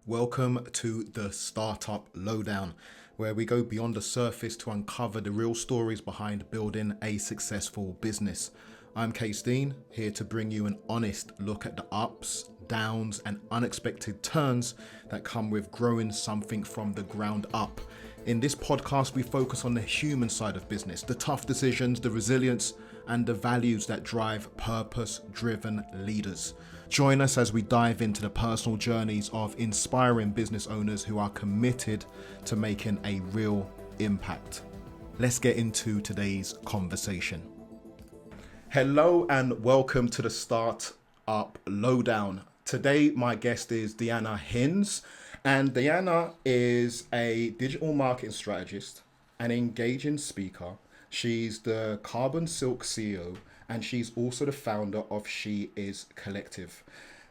Welcome to the Startup Lowdown, where we go beyond the surface to uncover the real stories behind building a successful business. I'm Kase Dean, here to bring you an honest look at the ups, downs, and unexpected turns that come with growing something from the ground up. In this podcast, we focus on the human side of business, the tough decisions, the resilience, and the values that drive purpose-driven leaders. Join us as we dive into the personal journeys of inspiring business owners who are committed to making a real impact. Let's get into today's conversation. Hello and welcome to the Startup Lowdown. Today, my guest is Deanna Hinsz, and Deanna is a digital marketing strategist, an engaging speaker. She's the CarbonSilk CEO, and she's also the founder of She Is Collective.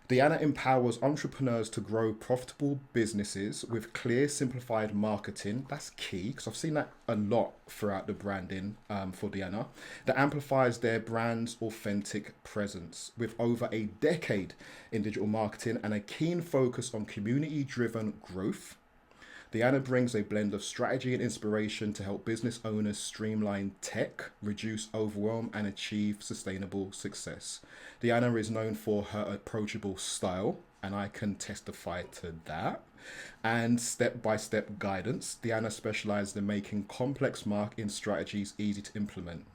Deanna empowers entrepreneurs to grow profitable businesses with clear, simplified marketing. That's key, because I've seen that a lot throughout the branding for Deanna, that amplifies their brand's authentic presence. With over a decade in digital marketing and a keen focus on community-driven growth, Deanna brings a blend of strategy and inspiration to help business owners streamline tech, reduce overwhelm, and achieve sustainable success. Deanna is known for her approachable style, and I can testify to that, and step-by-step guidance. Deanna specializes in making complex marketing strategies easy to implement.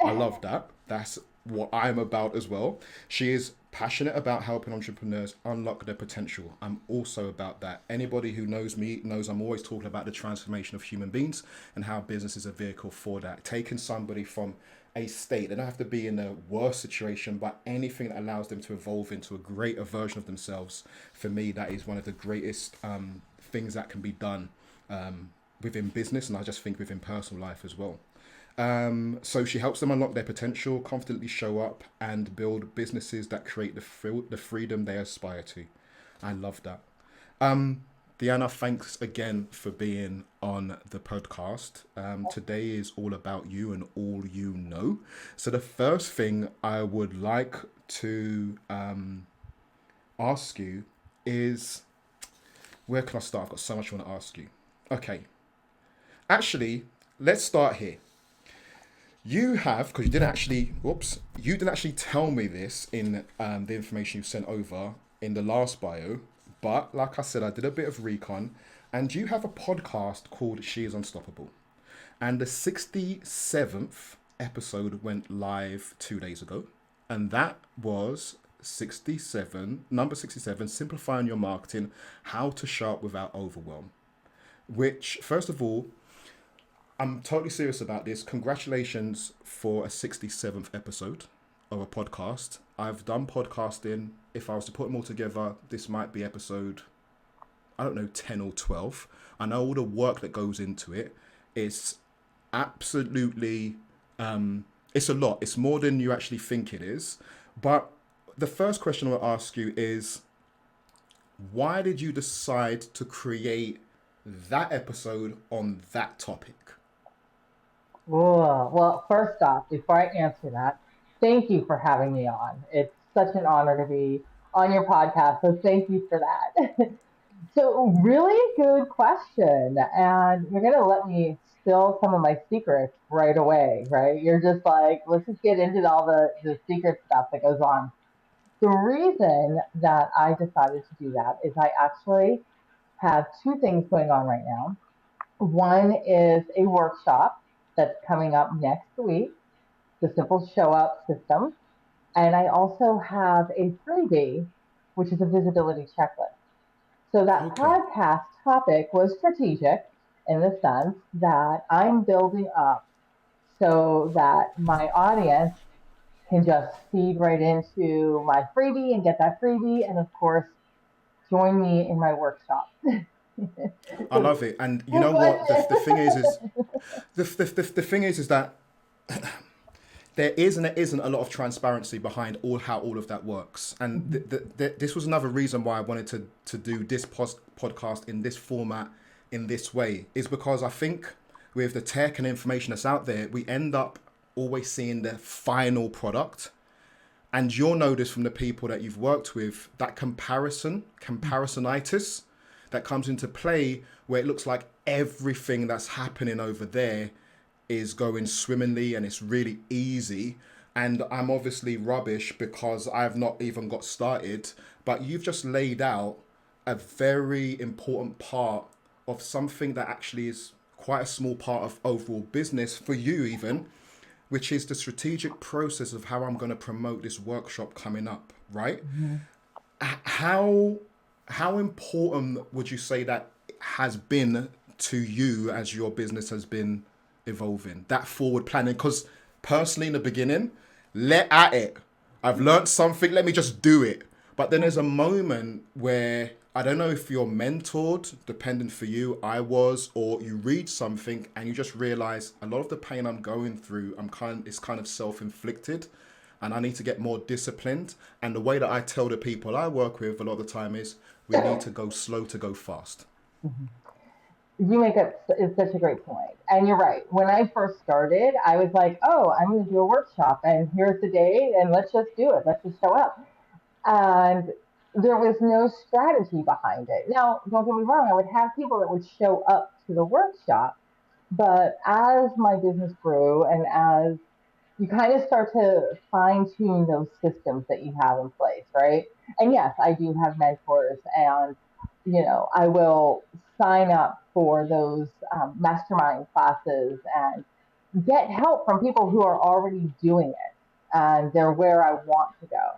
I love that. That's what I'm about as well. She is passionate about helping entrepreneurs unlock their potential. I'm also about that. Anybody who knows me knows I'm always talking about the transformation of human beings and how business is a vehicle for that. Taking somebody from a state, they don't have to be in a worse situation, but anything that allows them to evolve into a greater version of themselves. For me, that is one of the greatest things that can be done within business, and I just think within personal life as well. So she helps them unlock their potential, confidently show up, and build businesses that create the freedom they aspire to. I love that. Deanna, thanks again for being on the podcast. Today is all about you and all you know. So the first thing I would like to ask you is, where can I start? I've got so much I want to ask you. Okay. Actually, let's start here. You have, because you didn't actually tell me this in the information you sent over in the last bio, but like I said, I did a bit of recon, and you have a podcast called She Is Unstoppable. And the 67th episode went live 2 days ago, and that was number 67, Simplifying Your Marketing, How to Show Up Without Overwhelm. Which, first of all, I'm totally serious about this. Congratulations for a 67th episode of a podcast. I've done podcasting. If I was to put them all together, this might be episode, I don't know, 10 or 12. I know all the work that goes into it. It's absolutely, it's a lot. It's more than you actually think it is. But the first question I will ask you is, why did you decide to create that episode on that topic? Whoa. Well, first off, before I answer that, thank you for having me on. It's such an honor to be on your podcast. So thank you for that. So really good question. And you're going to let me spill some of my secrets right away, right? You're just like, let's just get into all the secret stuff that goes on. The reason that I decided to do that is I actually have two things going on right now. One is a workshop that's coming up next week, the Simple Show Up System. And I also have a freebie, which is a visibility checklist. So that Okay. podcast topic was strategic in the sense that I'm building up so that my audience can just feed right into my freebie and get that freebie. And of course, join me in my workshop. I So, love it. And you know what? The thing is the thing is that there is and there isn't a lot of transparency behind how all of that works. And this was another reason why I wanted to do this podcast in this format, in this way, is because I think with the tech and information that's out there, we end up always seeing the final product And you'll notice from the people that you've worked with that comparisonitis that comes into play, where it looks like everything that's happening over there is going swimmingly and it's really easy. And I'm obviously rubbish because I've not even got started. But you've just laid out a very important part of something that actually is quite a small part of overall business for you, even, which is the strategic process of how I'm going to promote this workshop coming up, right? Mm-hmm. How important would you say that has been to you as your business has been evolving, that forward planning? Because personally, in the beginning, let at it. I've learned something, let me just do it. But then there's a moment where I don't know if you're mentored, dependent for you, I was, or you read something and you just realize a lot of the pain I'm going through, it's kind of self-inflicted, and I need to get more disciplined. And the way that I tell the people I work with a lot of the time is we need to go slow to go fast. You make it is such a great point. And you're right. When I first started, I was like, oh, I'm going to do a workshop and here's the date and let's just do it. Let's just show up. And there was no strategy behind it. Now, don't get me wrong, I would have people that would show up to the workshop, but as my business grew and as you kind of start to fine tune those systems that you have in place, right? And yes, I do have mentors, and I will sign up for those mastermind classes and get help from people who are already doing it and they're where I want to go.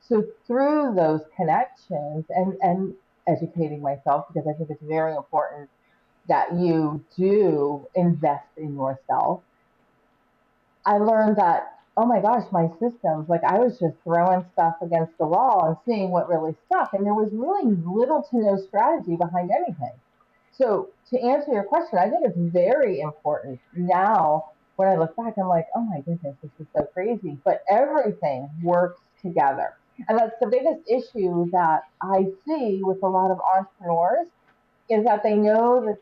So through those connections and educating myself, because I think it's very important that you do invest in yourself, I learned that, oh my gosh, my systems, like I was just throwing stuff against the wall and seeing what really stuck. And there was really little to no strategy behind anything. So to answer your question, I think it's very important now when I look back, I'm like, oh my goodness, this is so crazy. But everything works together. And that's the biggest issue that I see with a lot of entrepreneurs is that they know that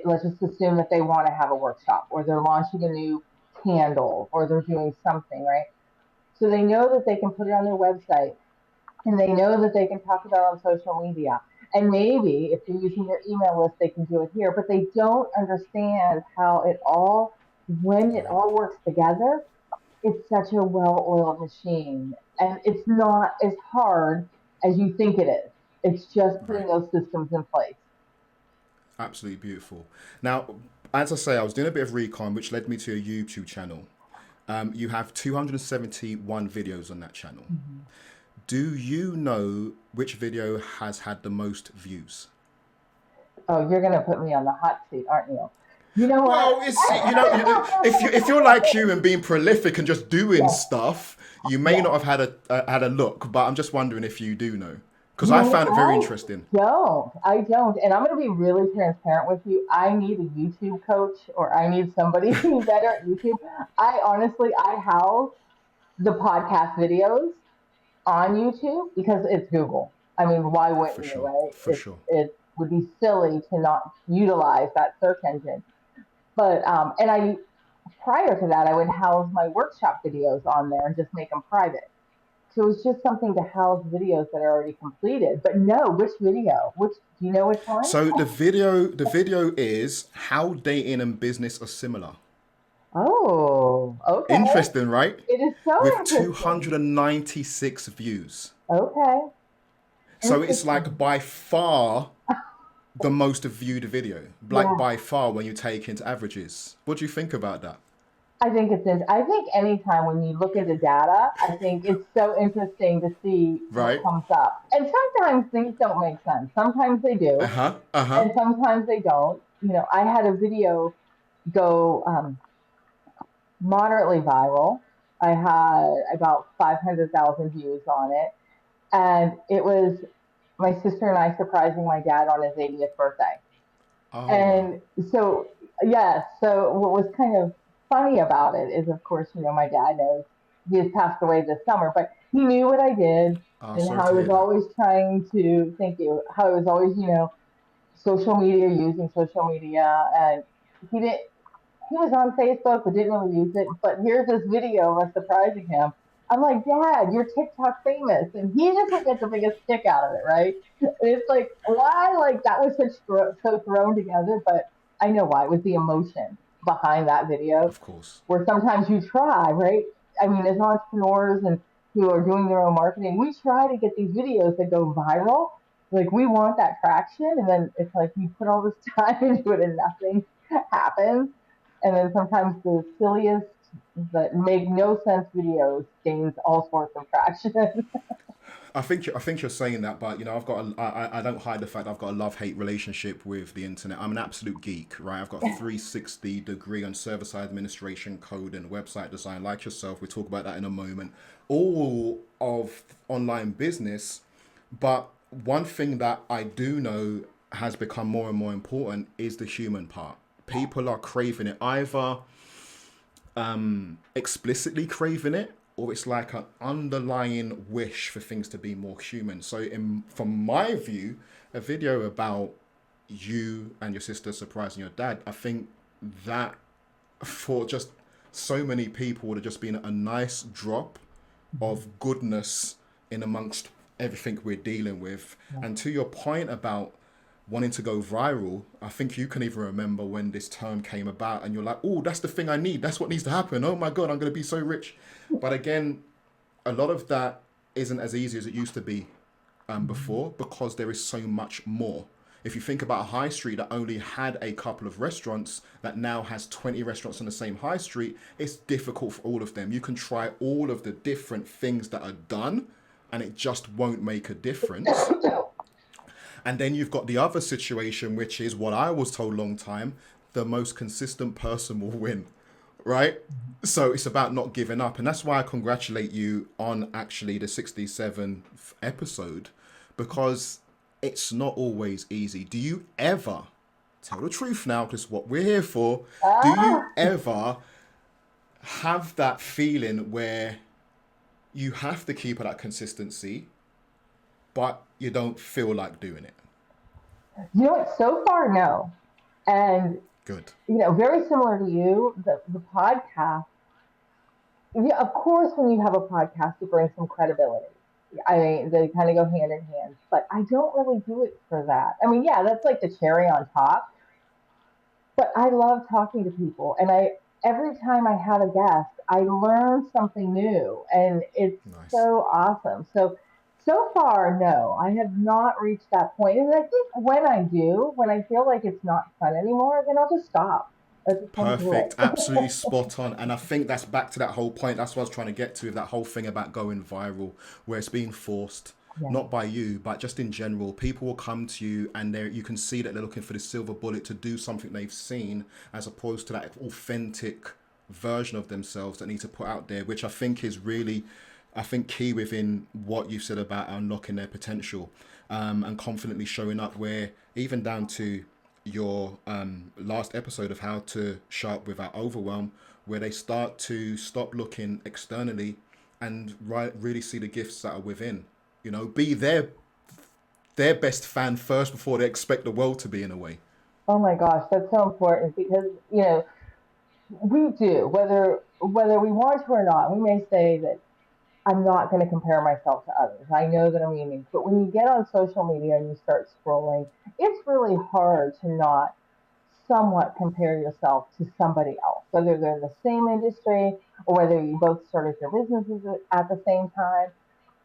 let's just assume that they want to have a workshop or they're launching a new candle or they're doing something, right? So they know that they can put it on their website and they know that they can talk about it on social media. And maybe if they're using their email list, they can do it here, but they don't understand when it Right. all works together, it's such a well oiled machine. And it's not as hard as you think it is. It's just putting Right. those systems in place. Absolutely beautiful. Now, as I say, I was doing a bit of recon, which led me to a YouTube channel. You have 271 videos on that channel. Mm-hmm. Do you know which video has had the most views? Oh, you're going to put me on the hot seat, aren't you? You know what? Well, it's if you're like you and being prolific and just doing Yes, stuff, you may yes. not have had a look. But I'm just wondering if you do know, because I No, found it very interesting. I don't. And I'm going to be really transparent with you. I need a YouTube coach or I need somebody who's better at YouTube. I house the podcast videos on YouTube because it's Google. I mean, why For wouldn't you, sure, right? for sure. It would be silly to not utilize that search engine. But and I prior to that, I would house my workshop videos on there and just make them private. So it's just something to house videos that are already completed. But no, which video? Which do you know which one? So the video is how dating and business are similar. Oh, okay. Interesting, right? It is so With interesting. 296 views. Okay, So it's like interesting. by far the most viewed video. Like Yeah, by far when you take into averages. What do you think about that? I think it's. I think anytime when you look at the data, I think it's so interesting to see what Right? comes up. And sometimes things don't make sense. Sometimes they do, Uh-huh. Uh-huh. and sometimes they don't. I had a video go moderately viral. I had about 500,000 views on it. And it was my sister and I surprising my dad on his 80th birthday. Oh wow. And so, yes, so what was kind of funny about it is, of course, my dad knows he has passed away this summer, but he knew what I did Oh, and sorry how I to was hear that. always trying to, thank you, how I was always, social media, using social media. And he didn't, he was on Facebook but didn't really use it. But here's this video of us surprising him. I'm like, Dad, you're TikTok famous. And he just would get the biggest kick out of it, right? And it's like, why? Like, that was so thrown together, but I know why. It was the emotion behind that video Of course. where sometimes you try, right? I mean, as entrepreneurs and who are doing their own marketing, we try to get these videos that go viral. Like, we want that traction, and then it's like you put all this time into it and nothing happens. And then sometimes the silliest that make no sense videos gains all sorts of traction. I think you're saying that, but I don't hide the fact I've got a love hate relationship with the internet. I'm an absolute geek, right? I've got a 360 degree on server side administration, code, and website design. Like yourself, we talk about that in a moment. All of online business, but one thing that I do know has become more and more important is the human part. People are craving it, either explicitly craving it, or it's like an underlying wish for things to be more human. So, from my view, a video about you and your sister surprising your dad, I think that for just so many people would have just been a nice drop of goodness in amongst everything we're dealing with. And to your point about wanting to go viral, I think you can even remember when this term came about and you're like, oh, that's the thing I need. That's what needs to happen. Oh my God, I'm going to be so rich. But again, a lot of that isn't as easy as it used to be before, because there is so much more. If you think about a high street that only had a couple of restaurants that now has 20 restaurants on the same high street, it's difficult for all of them. You can try all of the different things that are done and it just won't make a difference. And then you've got the other situation, which is what I was told a long time: the most consistent person will win, right? So it's about not giving up. And that's why I congratulate you on actually the 67th episode, because it's not always easy. Do you ever, tell the truth now, because what we're here for, do you Ah, ever have that feeling where you have to keep that consistency, but you don't feel like doing it? you know what? So far, no. And, Good. very similar to you, the podcast. Yeah, of course, when you have a podcast, it brings some credibility. I mean, they kind of go hand in hand, but I don't really do it for that. I mean, yeah, that's like the cherry on top. But I love talking to people, and I every time I have a guest, I learn something new, and it's Nice. so awesome. So far, no, I have not reached that point. And I think when I do, when I feel like it's not fun anymore, then I'll just stop. I just want to do Perfect. it. Absolutely spot on. And I think that's back to that whole point. That's what I was trying to get to, with that whole thing about going viral, where it's being forced, Yeah, not by you, but just in general. People will come to you and you can see that they're looking for the silver bullet to do something they've seen, as opposed to that authentic version of themselves that need to put out there, which I think is really, I think, key within what you said about unlocking their potential, and confidently showing up, where even down to your last episode of how to show up without overwhelm, where they start to stop looking externally and really see the gifts that are within. Be their best fan first before they expect the world to be, in a way. oh my gosh, that's so important because we do whether we want to or not. We may say that I'm not going to compare myself to others. I know that I'm unique, but when you get on social media and you start scrolling, it's really hard to not somewhat compare yourself to somebody else, whether they're in the same industry or whether you both started your businesses at the same time.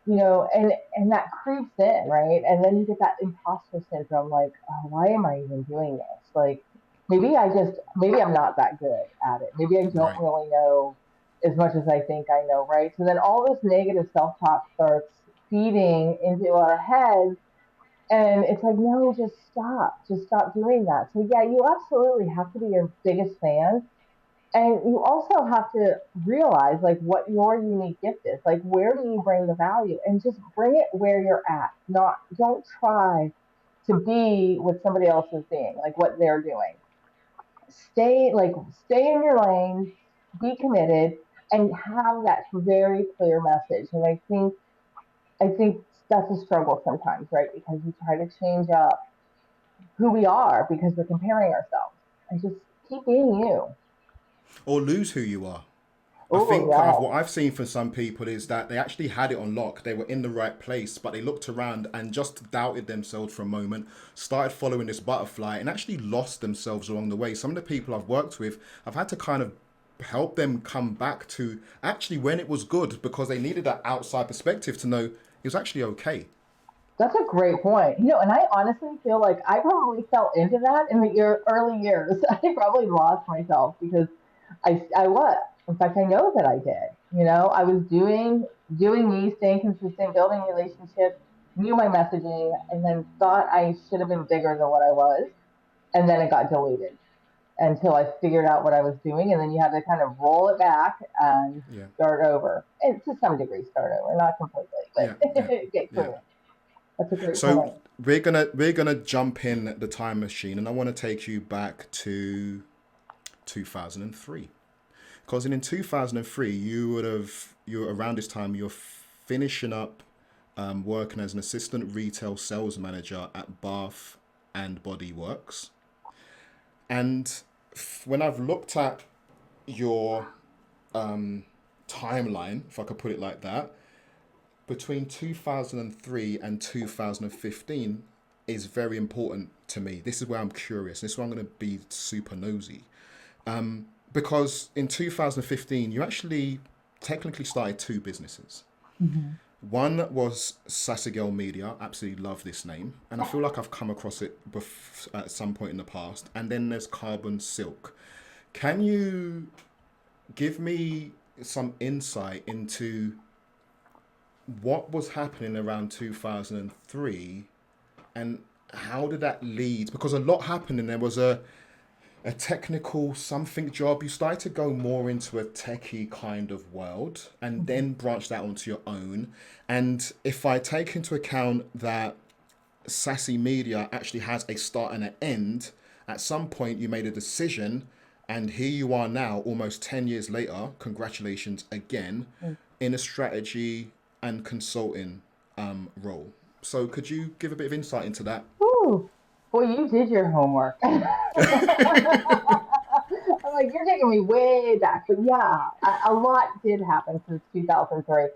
And that creeps in, right? And then you get that imposter syndrome, like, oh, why am I even doing this? Like, maybe I'm not that good at it. Maybe I don't Right. really know as much as I think I know, right? So then all this negative self-talk starts feeding into our heads, and it's like, no, just stop doing that. So yeah, you absolutely have to be your biggest fan, and you also have to realize like what your unique gift is. Like, where do you bring the value, and just bring it where you're at. Not Don't try to be what somebody else is being, like what they're doing. Stay in your lane, be committed, and have that very clear message. And I think that's a struggle sometimes, right? Because we try to change up who we are because we're comparing ourselves, and just keep being you. Or lose who you are. I Oh, think yeah. what I've seen from some people is that they actually had it on lock. They were in the right place, but they looked around and just doubted themselves for a moment, started following this butterfly, and actually lost themselves along the way. Some of the people I've worked with, I've had to kind of help them come back to actually when it was good because they needed that outside perspective to know it was actually okay. That's a great point. And I honestly feel like I probably fell into that in the early years. I probably lost myself because I was. In fact, I know that I did. I was doing me, staying consistent, building relationships, knew my messaging, and then thought I should have been bigger than what I was, and then it got diluted until I figured out what I was doing, and then you had to kind of roll it back and Yeah, start over, and to some degree start over, not completely, yeah, but yeah, get yeah. clear. That's a great So point. we're gonna jump in the time machine, and I want to take you back to 2003. Because in 2003, you were around this time, you're finishing up working as an assistant retail sales manager at Bath and Body Works. And when I've looked at your timeline, if I could put it like that, between 2003 and 2015 is very important to me. This is where I'm curious. This is where I'm going to be super nosy. Because in 2015, you actually technically started two businesses. Mhm. One was Sassy Media. Absolutely love this name, and I feel like I've come across it at some point in the past. And then there's CarbonSilk. Can you give me some insight into what was happening around 2003 and how did that lead? Because a lot happened, and there was a technical something job. You started to go more into a techie kind of world and then branched out onto your own. And if I take into account that Sassy Media actually has a start and an end, at some point you made a decision, and here you are now, almost 10 years later. Congratulations again, Mm. in a strategy and consulting role. So could you give a bit of insight into that? Whew. Boy, you did your homework. I'm like, you're taking me way back. But yeah, a lot did happen since 2003.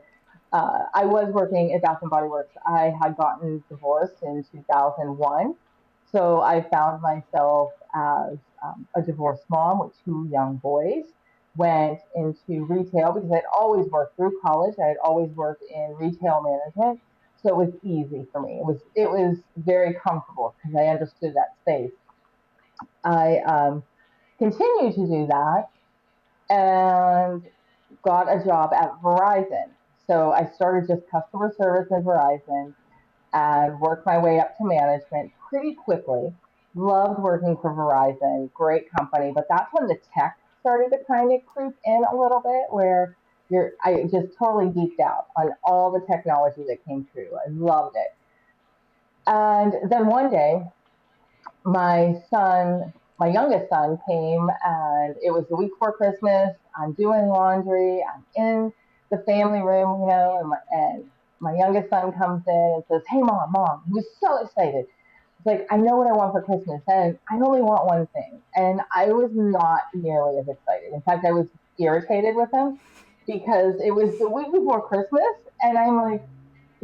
I was working at Bath and Body Works. I had gotten divorced in 2001. So I found myself as a divorced mom with two young boys. Went into retail because I'd always worked through college. I had always worked in retail management. So it was easy for me. It was very comfortable because I understood that space. I continued to do that and got a job at Verizon. So I started just customer service at Verizon and worked my way up to management pretty quickly. Loved working for Verizon, great company, but that's when the tech started to kind of creep in a little bit where I just totally geeked out on all the technology that came through. I loved it. And then one day my son, my youngest son, came and it was the week before Christmas. I'm doing laundry. I'm in the family room, and my youngest son comes in and says, "Hey, mom!" He was so excited. He's like, "I know what I want for Christmas, and I only want one thing." And I was not nearly as excited. In fact, I was irritated with him because it was the week before Christmas, and I'm like,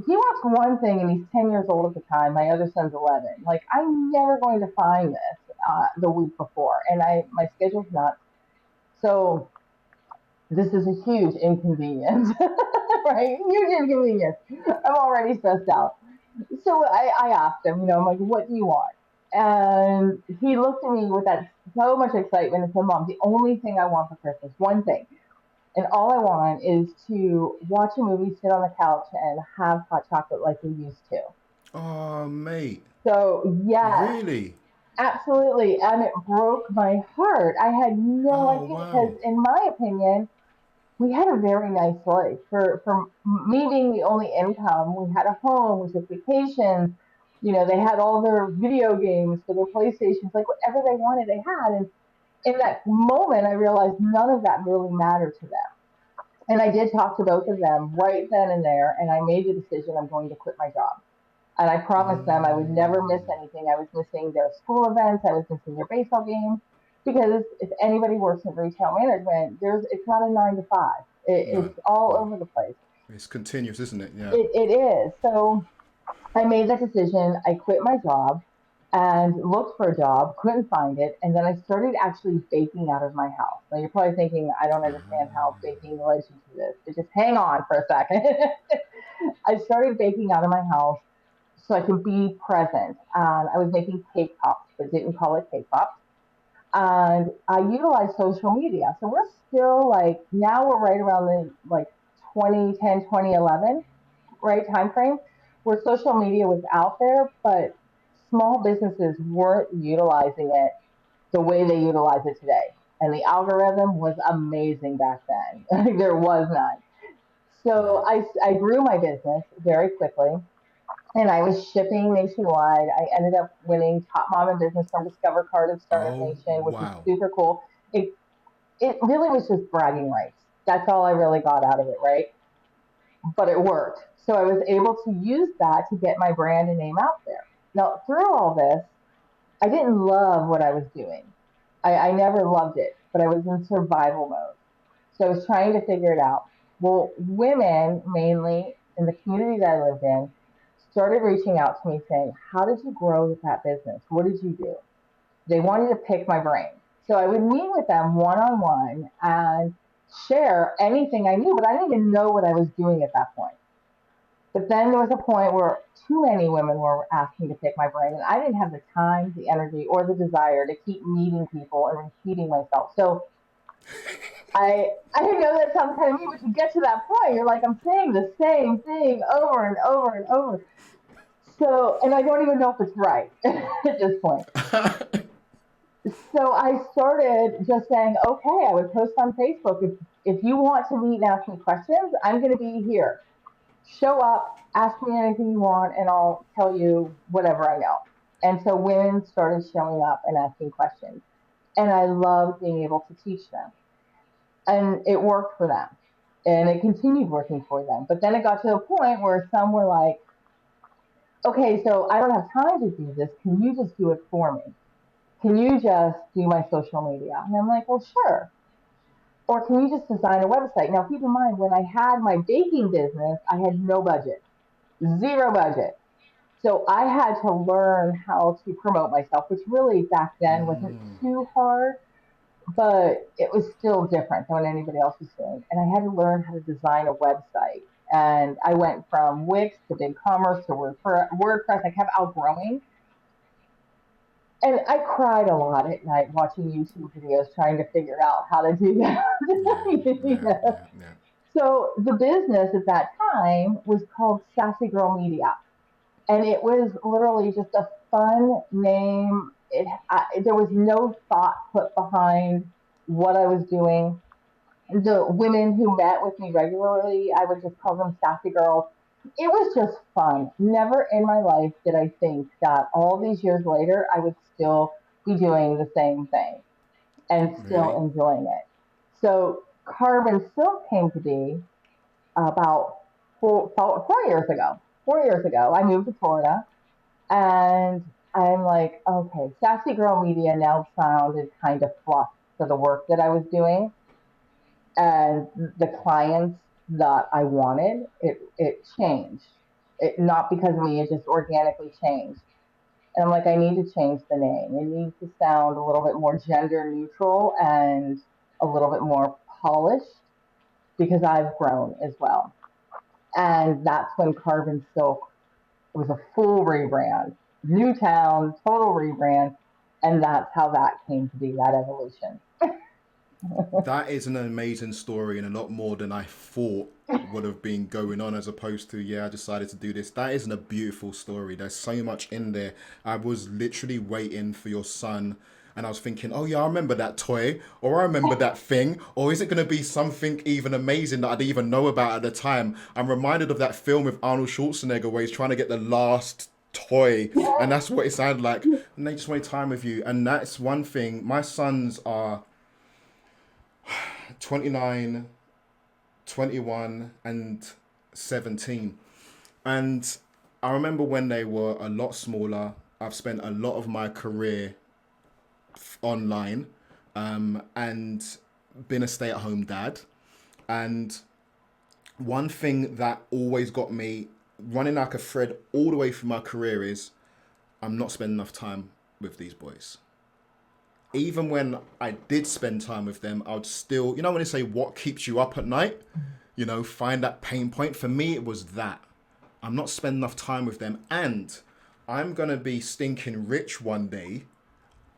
he wants one thing and he's 10 years old at the time. My other son's 11. Like, I'm never going to find this the week before. And my schedule's nuts. So this is a huge inconvenience, right? Huge inconvenience. I'm already stressed out. So I asked him, I'm like, what do you want? And he looked at me with that so much excitement and said, "Mom, the only thing I want for Christmas, one thing, and all I want is to watch a movie, sit on the couch, and have hot chocolate like we used to." Oh, mate, So, yes, really? absolutely. And it broke my heart. I had no Oh, idea because, wow. in my opinion, we had a very nice life. For me being the only income, we had a home, we took vacations. They had all their video games for their PlayStations, like whatever they wanted, they had. And in that moment, I realized none of that really mattered to them. And I did talk to both of them right then and there, and I made the decision I'm going to quit my job. And I promised them I would never miss anything. I was missing their school events, I was missing their baseball games because if anybody works in retail management, it's not a 9 to 5. No, It's all no. over the place. It's continuous, isn't it? Yeah. It is. So I made that decision. I quit my job and looked for a job, couldn't find it, and then I started actually baking out of my house. Now you're probably thinking, I don't understand how baking relates to this, but just hang on for a second. I started baking out of my house so I could be present. I was making cake pops, but didn't call it cake pops. And I utilized social media. So we're still like, now we're right around the like 2010, 2011, right time frame where social media was out there, but small businesses weren't utilizing it the way they utilize it today. And the algorithm was amazing back then. There was none. So Right. I grew my business very quickly and I was shipping nationwide. I ended up winning Top Mom in Business from Discover Card of Startup Oh, Nation, which was wow. super cool. It, it really was just bragging rights. That's all I really got out of it, right? But it worked. So I was able to use that to get my brand and name out there. Now, through all this, I didn't love what I was doing. I never loved it, but I was in survival mode. So I was trying to figure it out. Well, women, mainly in the community that I lived in, started reaching out to me saying, how did you grow that business? What did you do? They wanted to pick my brain. So I would meet with them one on one and share anything I knew, but I didn't even know what I was doing at that point. But then there was a point where too many women were asking to pick my brain, and I didn't have the time, the energy, or the desire to keep meeting people and repeating myself. So I know that sounds kind of mean, but you get to that point, you're like, I'm saying the same thing over and over and over. So, and I don't even know if it's right at this point. So I started just saying, okay, I would post on Facebook, if you want to meet and ask me questions, I'm going to be here. Show up, ask me anything you want, and I'll tell you whatever I know. And so women started showing up and asking questions. And I loved being able to teach them. And it worked for them. And it continued working for them. But then it got to a point where some were like, okay, so I don't have time to do this. Can you just do it for me? Can you just do my social media? And I'm like, well, sure. Or can you just design a website? Now, keep in mind, when I had my baking business, I had no budget, zero budget. So I had to learn how to promote myself, which really back then wasn't too hard, but it was still different than what anybody else was doing. And I had to learn how to design a website. And I went from Wix to BigCommerce to WordPress. I kept outgrowing. And I cried a lot at night watching YouTube videos trying to figure out how to do that. Yeah, You yeah, know? yeah, yeah. So the business at that time was called Sassy Girl Media. And it was literally just a fun name. There was no thought put behind what I was doing. The women who met with me regularly, I would just call them sassy girls. It was just fun. Never in my life did I think that all these years later I would still be doing the same thing and still Really? enjoying it. So Carbon Silk came to be about 4 years ago. 4 years ago, I moved to Florida, and I'm like, okay, Sassy Girl Media now sounded kind of fluff for the work that I was doing and the clients that I wanted. It changed. It not because of me, it just organically changed. And I'm like, I need to change the name. It needs to sound a little bit more gender neutral and a little bit more polished because I've grown as well. And that's when Carbon Silk was a full rebrand, new town, total rebrand, and that's how that came to be, that evolution. That is an amazing story and a lot more than I thought would have been going on, as opposed to, yeah, I decided to do this. That isn't a beautiful story. There's so much in there. I was literally waiting for your son, and I was thinking, oh yeah, I remember that toy, or I remember that thing, or is it going to be something even amazing that I didn't even know about at the time? I'm reminded of that film with Arnold Schwarzenegger where he's trying to get the last toy, and that's what it sounded like. And they just want time with you. And that's one thing. My sons are 29, 21, and 17. And I remember when they were a lot smaller, I've spent a lot of my career online. and been a stay-at-home dad. And one thing that always got me running like a thread all the way through my career is I'm not spending enough time with these boys. Even when I did spend time with them, I would still, when they say what keeps you up at night, find that pain point. For me, it was that. I'm not spending enough time with them, and I'm going to be stinking rich one day.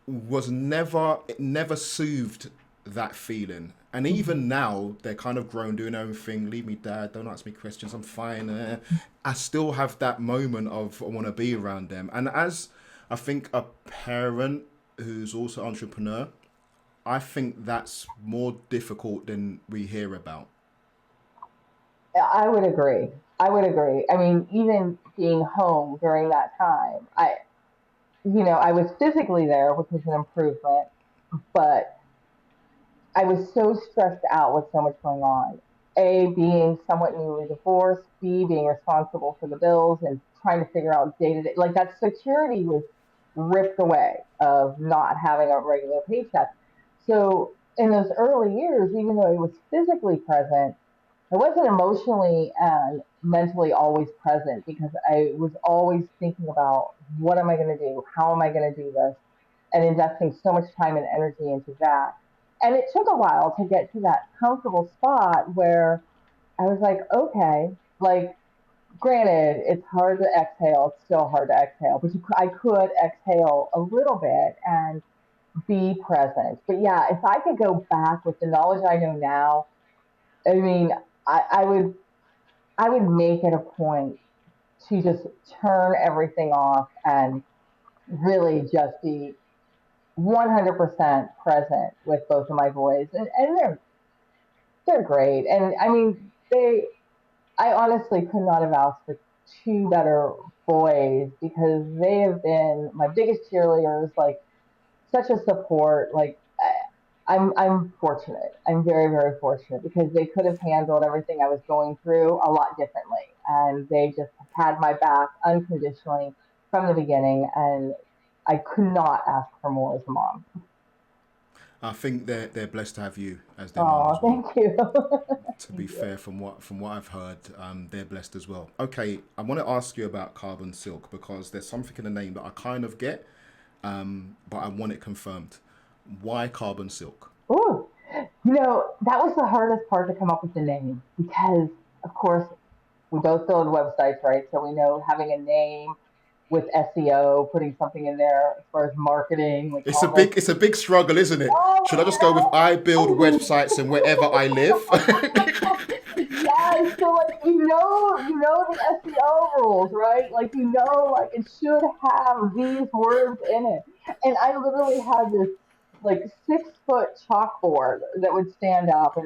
It never soothed that feeling. And even now, they're kind of grown, doing their own thing. Leave me, dad. Don't ask me questions. I'm fine. I still have that moment of I want to be around them. And as I think a parent who's also entrepreneur, I think that's more difficult than we hear about. I would agree. I mean, even being home during that time, I was physically there, which was an improvement, but I was so stressed out with so much going on. A, being somewhat newly divorced, B, being responsible for the bills and trying to figure out day to day. Like that security was ripped away of not having a regular paycheck. So in those early years, even though I was physically present, I wasn't emotionally and mentally always present because I was always thinking about what am I going to do? How am I going to do this? And investing so much time and energy into that. And it took a while to get to that comfortable spot where I was like, okay, like, granted, it's hard to exhale. It's still hard to exhale, but I could exhale a little bit and be present. But yeah, if I could go back with the knowledge I know now, I mean, I, I would I would make it a point to just turn everything off and really just be 100% present with both of my boys, and they're great. And I mean, I honestly could not have asked for two better boys because they have been my biggest cheerleaders. Like such a support. Like I'm fortunate. I'm very very fortunate because they could have handled everything I was going through a lot differently, and they just had my back unconditionally from the beginning, and I could not ask for more as a mom. I think they're blessed to have you as their mum Oh, as well. thank you. To be Thank you. fair, from what I've heard, they're blessed as well. Okay, I want to ask you about Carbon Silk because there's something in the name that I kind of get, but I want it confirmed. Why Carbon Silk? Ooh, that was the hardest part to come up with the name because, of course, we both build websites, right? So we know having a name with SEO, putting something in there as far as marketing, like all those. It's a big struggle, isn't it? Should I just go with I build Oh websites and wherever I live? yes, so like you know the SEO rules, right? Like like it should have these words in it. And I literally had this like 6 foot chalkboard that would stand up,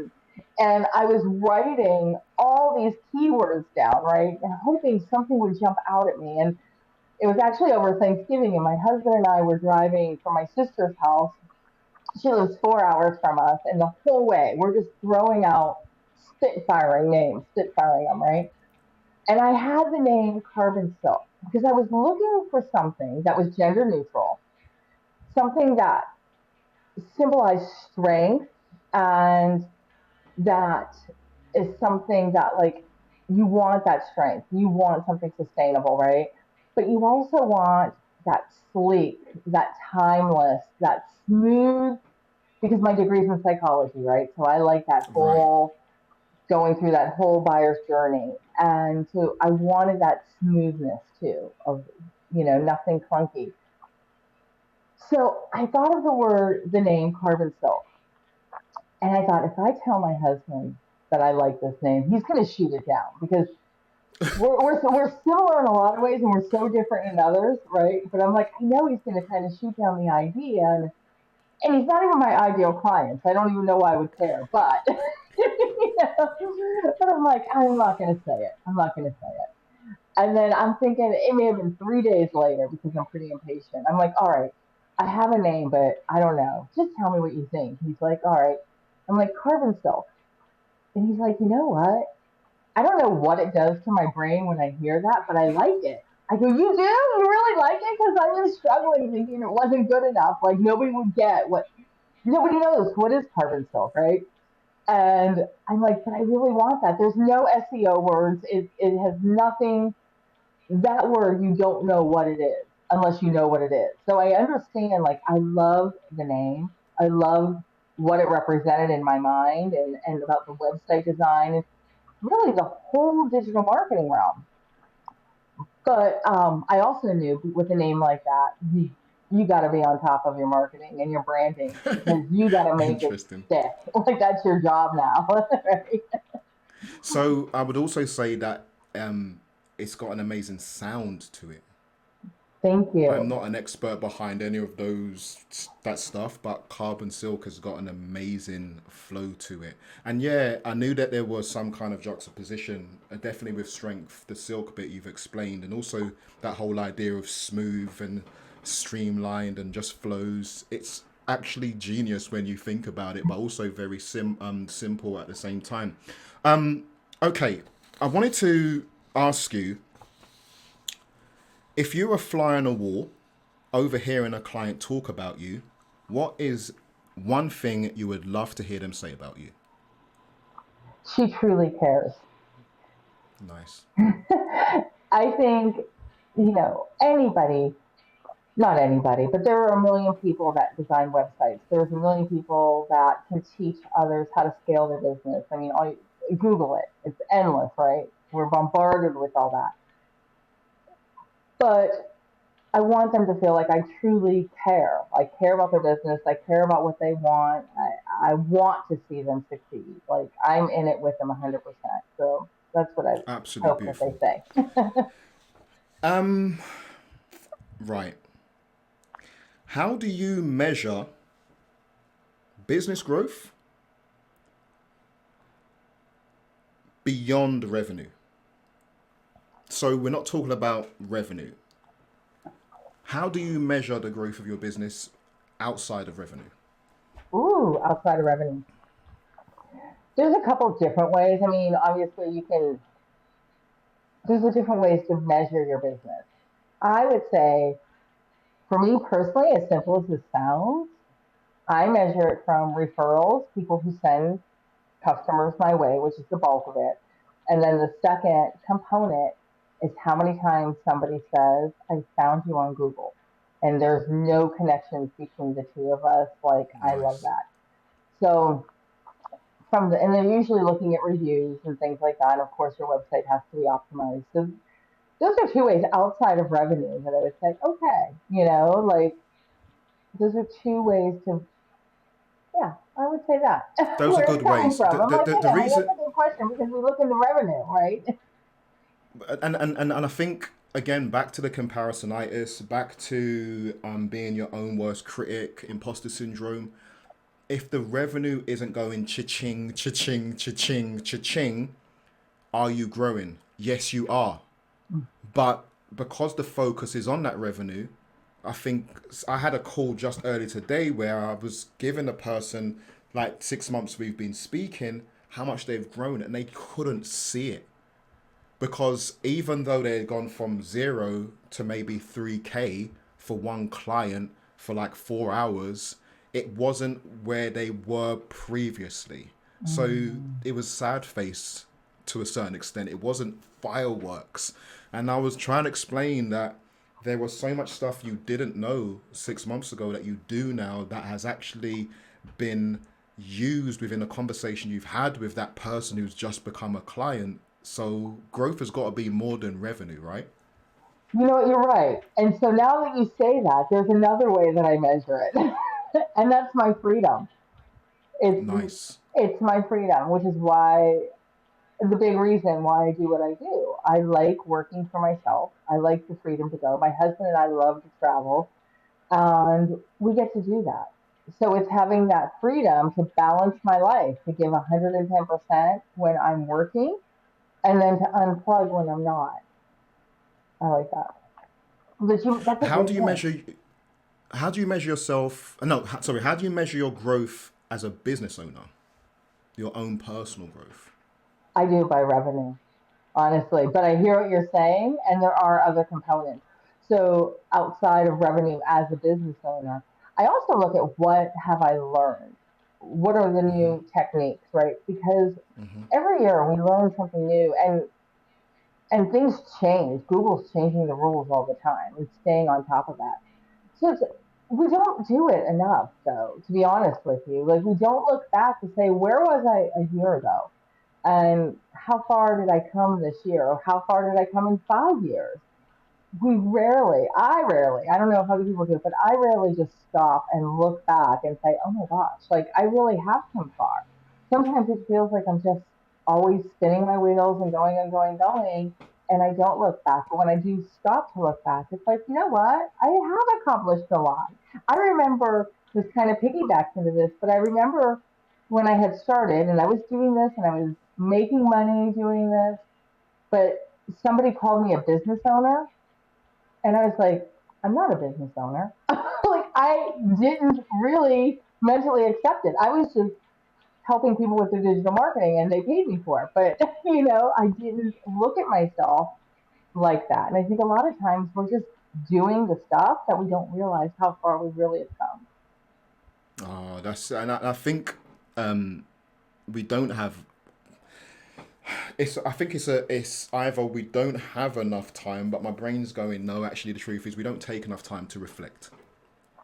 and I was writing all these keywords down, right? And hoping something would jump out at me. And it was actually over Thanksgiving, and my husband and I were driving from my sister's house. She lives 4 hours from us, and the whole way we're just throwing out spitfiring names, spitfiring them, right? And I had the name Carbon Silk because I was looking for something that was gender neutral, something that symbolized strength, and that is something that, like, you want that strength, you want something sustainable, right? But you also want that sleek, that timeless, that smooth, because my degree's in psychology, right? So I like that Right, whole going through that whole buyer's journey. And so I wanted that smoothness too of, nothing clunky. So I thought of the name Carbon Silk. And I thought, if I tell my husband that I like this name, he's going to shoot it down because we're similar in a lot of ways and we're so different in others, right? But I'm like, I know he's going to kind of shoot down the idea. And he's not even my ideal client. So I don't even know why I would care. But, but I'm like, I'm not going to say it. I'm not going to say it. And then I'm thinking it may have been 3 days later because I'm pretty impatient. I'm like, all right, I have a name, but I don't know. Just tell me what you think. He's like, all right. I'm like, Carbon Silk. And he's like, you know what? I don't know what it does to my brain when I hear that, but I like it. I go, you do? You really like it? Because I was struggling thinking it wasn't good enough. Like nobody would get what. nobody knows what is CarbonSilk, right? And I'm like, but I really want that. There's no SEO words. It has nothing. That word, you don't know what it is unless you know what it is. So I understand, like, I love the name. I love what it represented in my mind and about the website design and really the whole digital marketing realm. But I also knew with a name like that, you got to be on top of your marketing and your branding because you got to make it Interesting. stick. Like that's your job now, right? So I would also say that it's got an amazing sound to it. Thank I'm you. not an expert behind any of that stuff, but Carbon Silk has got an amazing flow to it. And yeah, I knew that there was some kind of juxtaposition, definitely with strength, the silk bit you've explained, and also that whole idea of smooth and streamlined and just flows. It's actually genius when you think about it, but also very simple at the same time. Okay, I wanted to ask you, if you're a fly on a wall overhearing a client talk about you, what is one thing you would love to hear them say about you? She truly cares. Nice. I think, anybody, not anybody, but there are a million people that design websites. There's a million people that can teach others how to scale their business. I mean, Google it. It's endless, right? We're bombarded with all that. But I want them to feel like I truly care. I care about their business. I care about what they want. I want to see them succeed. Like I'm in it with them 100%. So that's what I Absolutely hope that they beautiful. say. Um, right. How do you measure business growth beyond revenue? So we're not talking about revenue. How do you measure the growth of your business outside of revenue? Ooh, outside of revenue. There's a couple of different ways. I mean, obviously, there's a different ways to measure your business. I would say, for me personally, as simple as this sounds, I measure it from referrals, people who send customers my way, which is the bulk of it. And then the second component is how many times somebody says, I found you on Google. And there's no connections between the two of us. Like, I love Nice. that. So, and they're usually looking at reviews and things like that. And of course, your website has to be optimized. So, those are two ways outside of revenue that I would say, okay, like those are two ways to, yeah, I would say that. Those are Where good it's coming ways. from. I'm like, The hey, that's reason, a good question because we look into revenue, right? and I think again back to the comparisonitis, back to being your own worst critic, imposter syndrome. If the revenue isn't going cha-ching, cha-ching, cha-ching, cha-ching, are you growing? Yes, you are. But because the focus is on that revenue, I think I had a call just earlier today where I was giving a person, like 6 months we've been speaking, how much they've grown, and they couldn't see it. Because even though they had gone from zero to maybe 3K for one client for like 4 hours, it wasn't where they were previously. So Mm. it was sad face to a certain extent. It wasn't fireworks. And I was trying to explain that there was so much stuff you didn't know 6 months ago that you do now that has actually been used within a conversation you've had with that person who's just become a client. So growth has got to be more than revenue, right? You know what? You're right. And so now that you say that, there's another way that I measure it, and that's my freedom. It's Nice. it's my freedom, which is why the big reason why I do what I do. I like working for myself. I like the freedom to go. My husband and I love to travel, and we get to do that. So it's having that freedom to balance my life, to give 110% when I'm working, and then to unplug when I'm not. I like that. That's a How great do you point. measure? How do you measure yourself? No, sorry. How do you measure your growth as a business owner? Your own personal growth. I do by revenue, honestly. But I hear what you're saying, and there are other components. So outside of revenue as a business owner, I also look at what have I learned? What are the Mm-hmm. new techniques, right? Because Mm-hmm. every year we learn something new, and things change. Google's changing the rules all the time and staying on top of that. So we don't do it enough, though, to be honest with you. Like, we don't look back to say, where was I a year ago? And how far did I come this year? Or how far did I come in 5 years? I don't know if other people do, but I rarely just stop and look back and say, oh my gosh, like I really have come far. Sometimes it feels like I'm just always spinning my wheels and going and going and going, and I don't look back. But when I do stop to look back, it's like, you know what? I have accomplished a lot. I remember this kind of piggybacks into this, but I remember when I had started and I was doing this and I was making money doing this, but somebody called me a business owner, and I was like, I'm not a business owner. Like, I didn't really mentally accept it. I was just helping people with their digital marketing and they paid me for it. But, I didn't look at myself like that. And I think a lot of times we're just doing the stuff that we don't realize how far we really have come. Oh, and I think um, we don't have. I think it's either we don't have enough time, but my brain's going, no, actually the truth is we don't take enough time to reflect.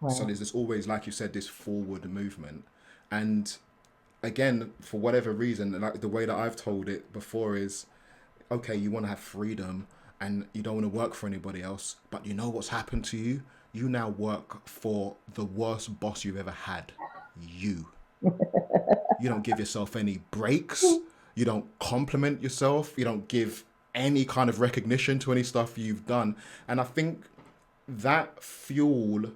So Right. there's this always, like you said, this forward movement. And again, for whatever reason, like the way that I've told it before is, okay, you want to have freedom and you don't want to work for anybody else, but you know what's happened to you? You now work for the worst boss you've ever had. You. You don't give yourself any breaks. You don't compliment yourself. You don't give any kind of recognition to any stuff you've done. And I think that fuel,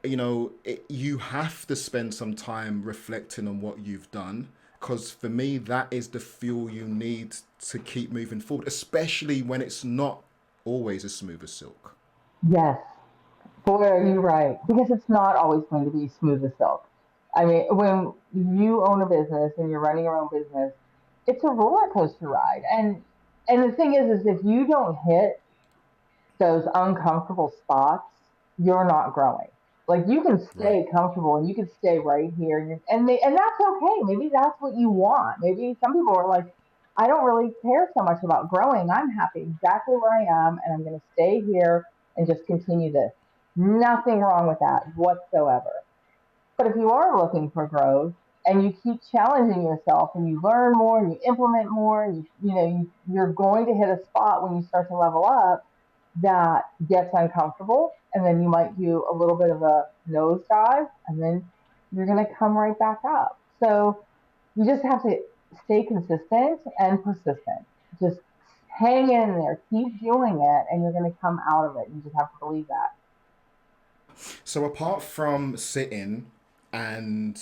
you have to spend some time reflecting on what you've done. Because for me, that is the fuel you need to keep moving forward, especially when it's not always as smooth as silk. Yes. Boy, are you right. Because it's not always going to be smooth as silk. I mean, when you own a business and you're running your own business, it's a roller coaster ride. And the thing is if you don't hit those uncomfortable spots, you're not growing. Like, you can Right. stay comfortable and you can stay right here, and that's okay. Maybe that's what you want. Maybe some people are like, I don't really care so much about growing. I'm happy exactly where I am, and I'm going to stay here and just continue this. Nothing wrong with that whatsoever. But if you are looking for growth and you keep challenging yourself and you learn more and you implement more, you're going to hit a spot when you start to level up that gets uncomfortable, and then you might do a little bit of a nosedive, and then you're going to come right back up. So you just have to stay consistent and persistent. Just hang in there, keep doing it, and you're going to come out of it. You just have to believe that. So apart from sitting and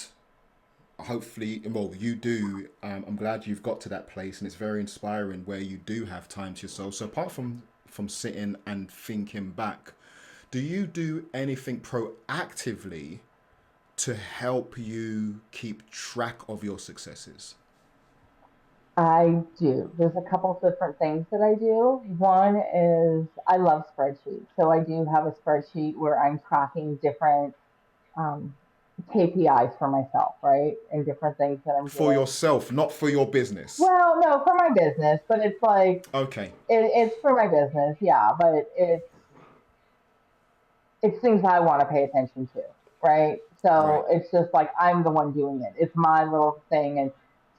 hopefully, well, you do, I'm glad you've got to that place and it's very inspiring where you do have time to yourself. So apart from sitting and thinking back, do you do anything proactively to help you keep track of your successes? I do. There's a couple of different things that I do. One is I love spreadsheets. So I do have a spreadsheet where I'm tracking different um, KPIs for myself, right? And different things that I'm For doing. yourself, not for your business. Well, no, for my business, but it's like, Okay. it's for my business, yeah, but it's things I want to pay attention to, right? Right. So it's just like I'm the one doing it. It's my little thing, and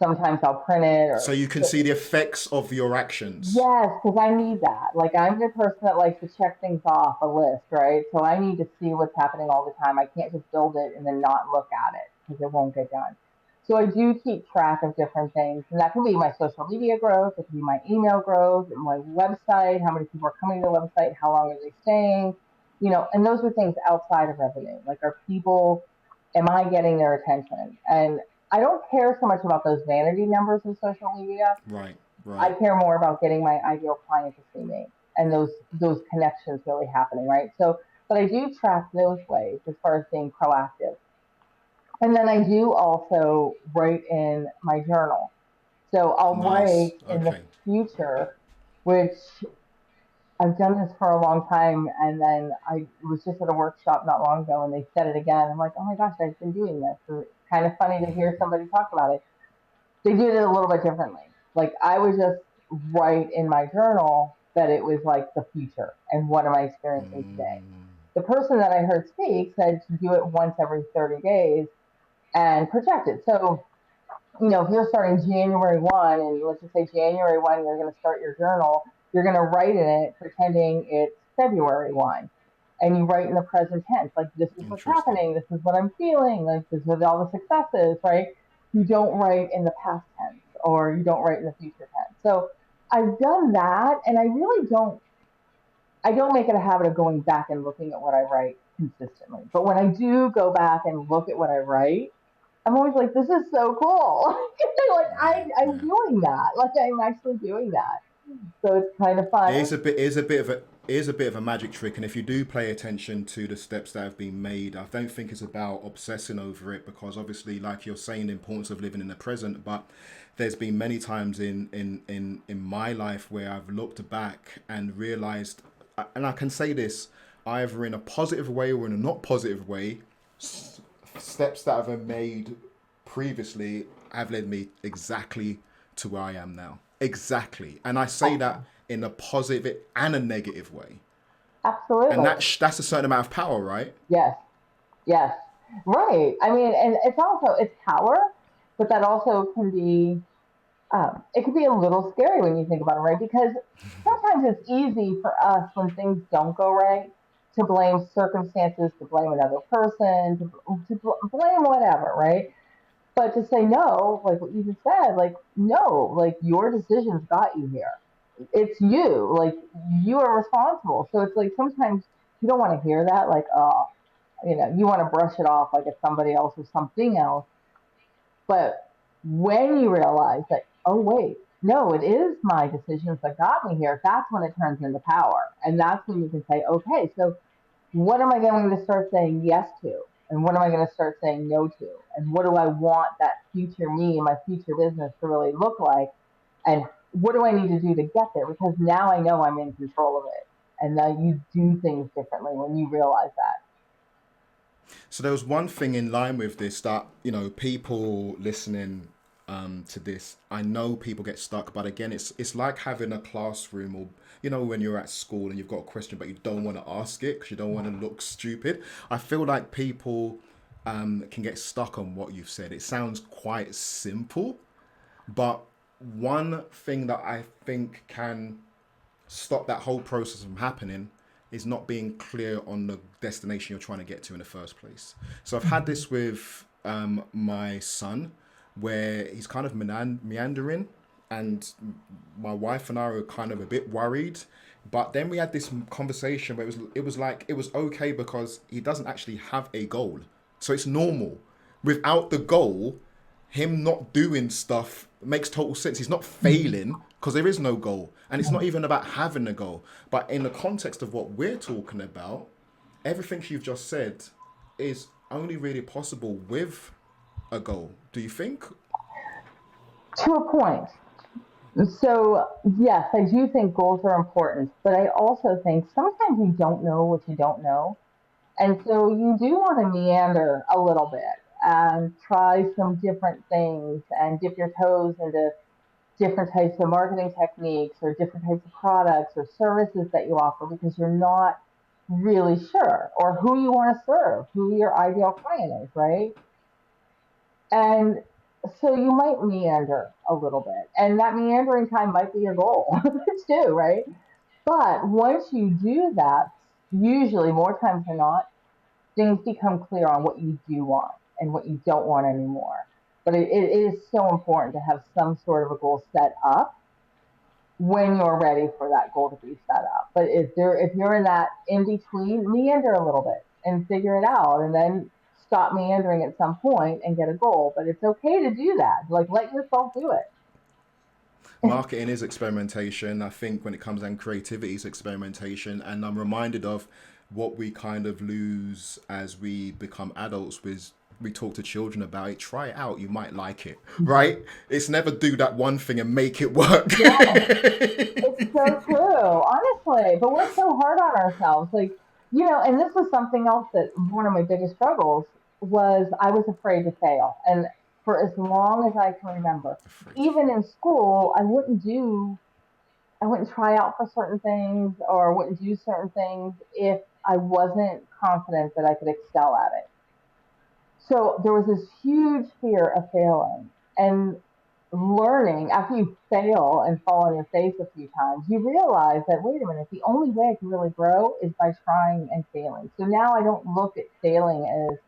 sometimes I'll print it So or. you can see the effects of your actions. Yes, because I need that. Like, I'm the person that likes to check things off a list, right? So I need to see what's happening all the time. I can't just build it and then not look at it because it won't get done. So I do keep track of different things, and that can be my social media growth, it can be my email growth, my website, how many people are coming to the website, how long are they staying, and those are things outside of revenue. Like, are people, am I getting their attention? And I don't care so much about those vanity numbers of social media. Right. I Right. care more about getting my ideal client to see me and those connections really happening, right? So, but I do track those ways as far as being proactive. And then I do also write in my journal. So I'll Nice. write in the Okay. future, which I've done this for a long time, and then I was just at a workshop not long ago, and they said it again. I'm like, oh my gosh, I've been doing this. So it's kind of funny to hear somebody talk about it. They did it a little bit differently. Like I would just write in my journal that it was like the future and what am I experiencing today. The person that I heard speak said to do it once every 30 days and project it. So if you're starting January 1, and let's just say January 1, you're going to start your journal, you're going to write in it pretending it's February 1. And you write in the present tense, like, this is what's Interesting. happening, this is what I'm feeling, like, this is all the successes, right? You don't write in the past tense or you don't write in the future tense. So I've done that, and I don't make it a habit of going back and looking at what I write consistently. But when I do go back and look at what I write, I'm always like, this is so cool. Like Yeah, I'm yeah. doing that. Like I'm actually doing that. So it's kind of fun. It is a bit of a magic trick, and if you do pay attention to the steps that have been made, I don't think it's about obsessing over it, because obviously, like you're saying, the importance of living in the present. But there's been many times in my life where I've looked back and realized, and I can say this either in a positive way or in a not positive way, steps that have been made previously have led me exactly to where I am now. Exactly. And I say that in a positive and a negative way. And Absolutely. that's a certain amount of power, right? Yes. Yes. Right. I mean, and it's power, but that also can be it can be a little scary when you think about it, right? Because sometimes it's easy for us when things don't go right to blame circumstances, to blame another person, to blame whatever, right? But to say no, like what you just said, like no, like your decisions got you here. It's you, like you are responsible. So it's like sometimes you don't want to hear that, like you want to brush it off like it's somebody else or something else. But when you realize that, oh wait, no, it is my decisions that got me here, that's when it turns into power, and that's when you can say, okay, so what am I going to start saying yes to? And what am I going to start saying no to? And what do I want that future me, my future business to really look like? And what do I need to do to get there? Because now I know I'm in control of it. And now you do things differently when you realize that. So there was one thing in line with this that, people listening to this, I know people get stuck, but again, it's like having a classroom, or when you're at school and you've got a question but you don't want to ask it because you don't want to look stupid. I feel like people can get stuck on what you've said. It sounds quite simple, but one thing that I think can stop that whole process from happening is not being clear on the destination you're trying to get to in the first place. So I've had this with my son, where he's kind of meandering, and my wife and I were kind of a bit worried. But then we had this conversation where it was okay because he doesn't actually have a goal, so it's normal. Without the goal, him not doing stuff makes total sense. He's not failing because there is no goal. And it's not even about having a goal. But in the context of what we're talking about, everything you've just said is only really possible with a goal. Do you think? To a point. So, yes, I do think goals are important, but I also think sometimes you don't know what you don't know. And so you do want to meander a little bit and try some different things and dip your toes into different types of marketing techniques or different types of products or services that you offer because you're not really sure or who you want to serve, who your ideal client is, right? And so you might meander a little bit. And that meandering time might be your goal too, right? But once you do that, usually more times than not, things become clear on what you do want and what you don't want anymore. But it is so important to have some sort of a goal set up when you're ready for that goal to be set up. But if you're in that in between, meander a little bit and figure it out, and then stop meandering at some point and get a goal. But it's okay to do that. Like let yourself do it. Marketing is experimentation. I think when it comes down creativity is experimentation. And I'm reminded of what we kind of lose as we become adults with we talk to children about it. Try it out, you might like it, right? It's never do that one thing and make it work. Yeah, it's so true, honestly. But we're so hard on ourselves. Like, and this was something else that one of my biggest struggles was I was afraid to fail. And for as long as I can remember, Afraid to even fail. in school, I wouldn't try out for certain things or wouldn't do certain things if I wasn't confident that I could excel at it. So there was this huge fear of failing and learning after you fail and fall on your face a few times, you realize that, wait a minute, the only way I can really grow is by trying and failing. So now I don't look at failing as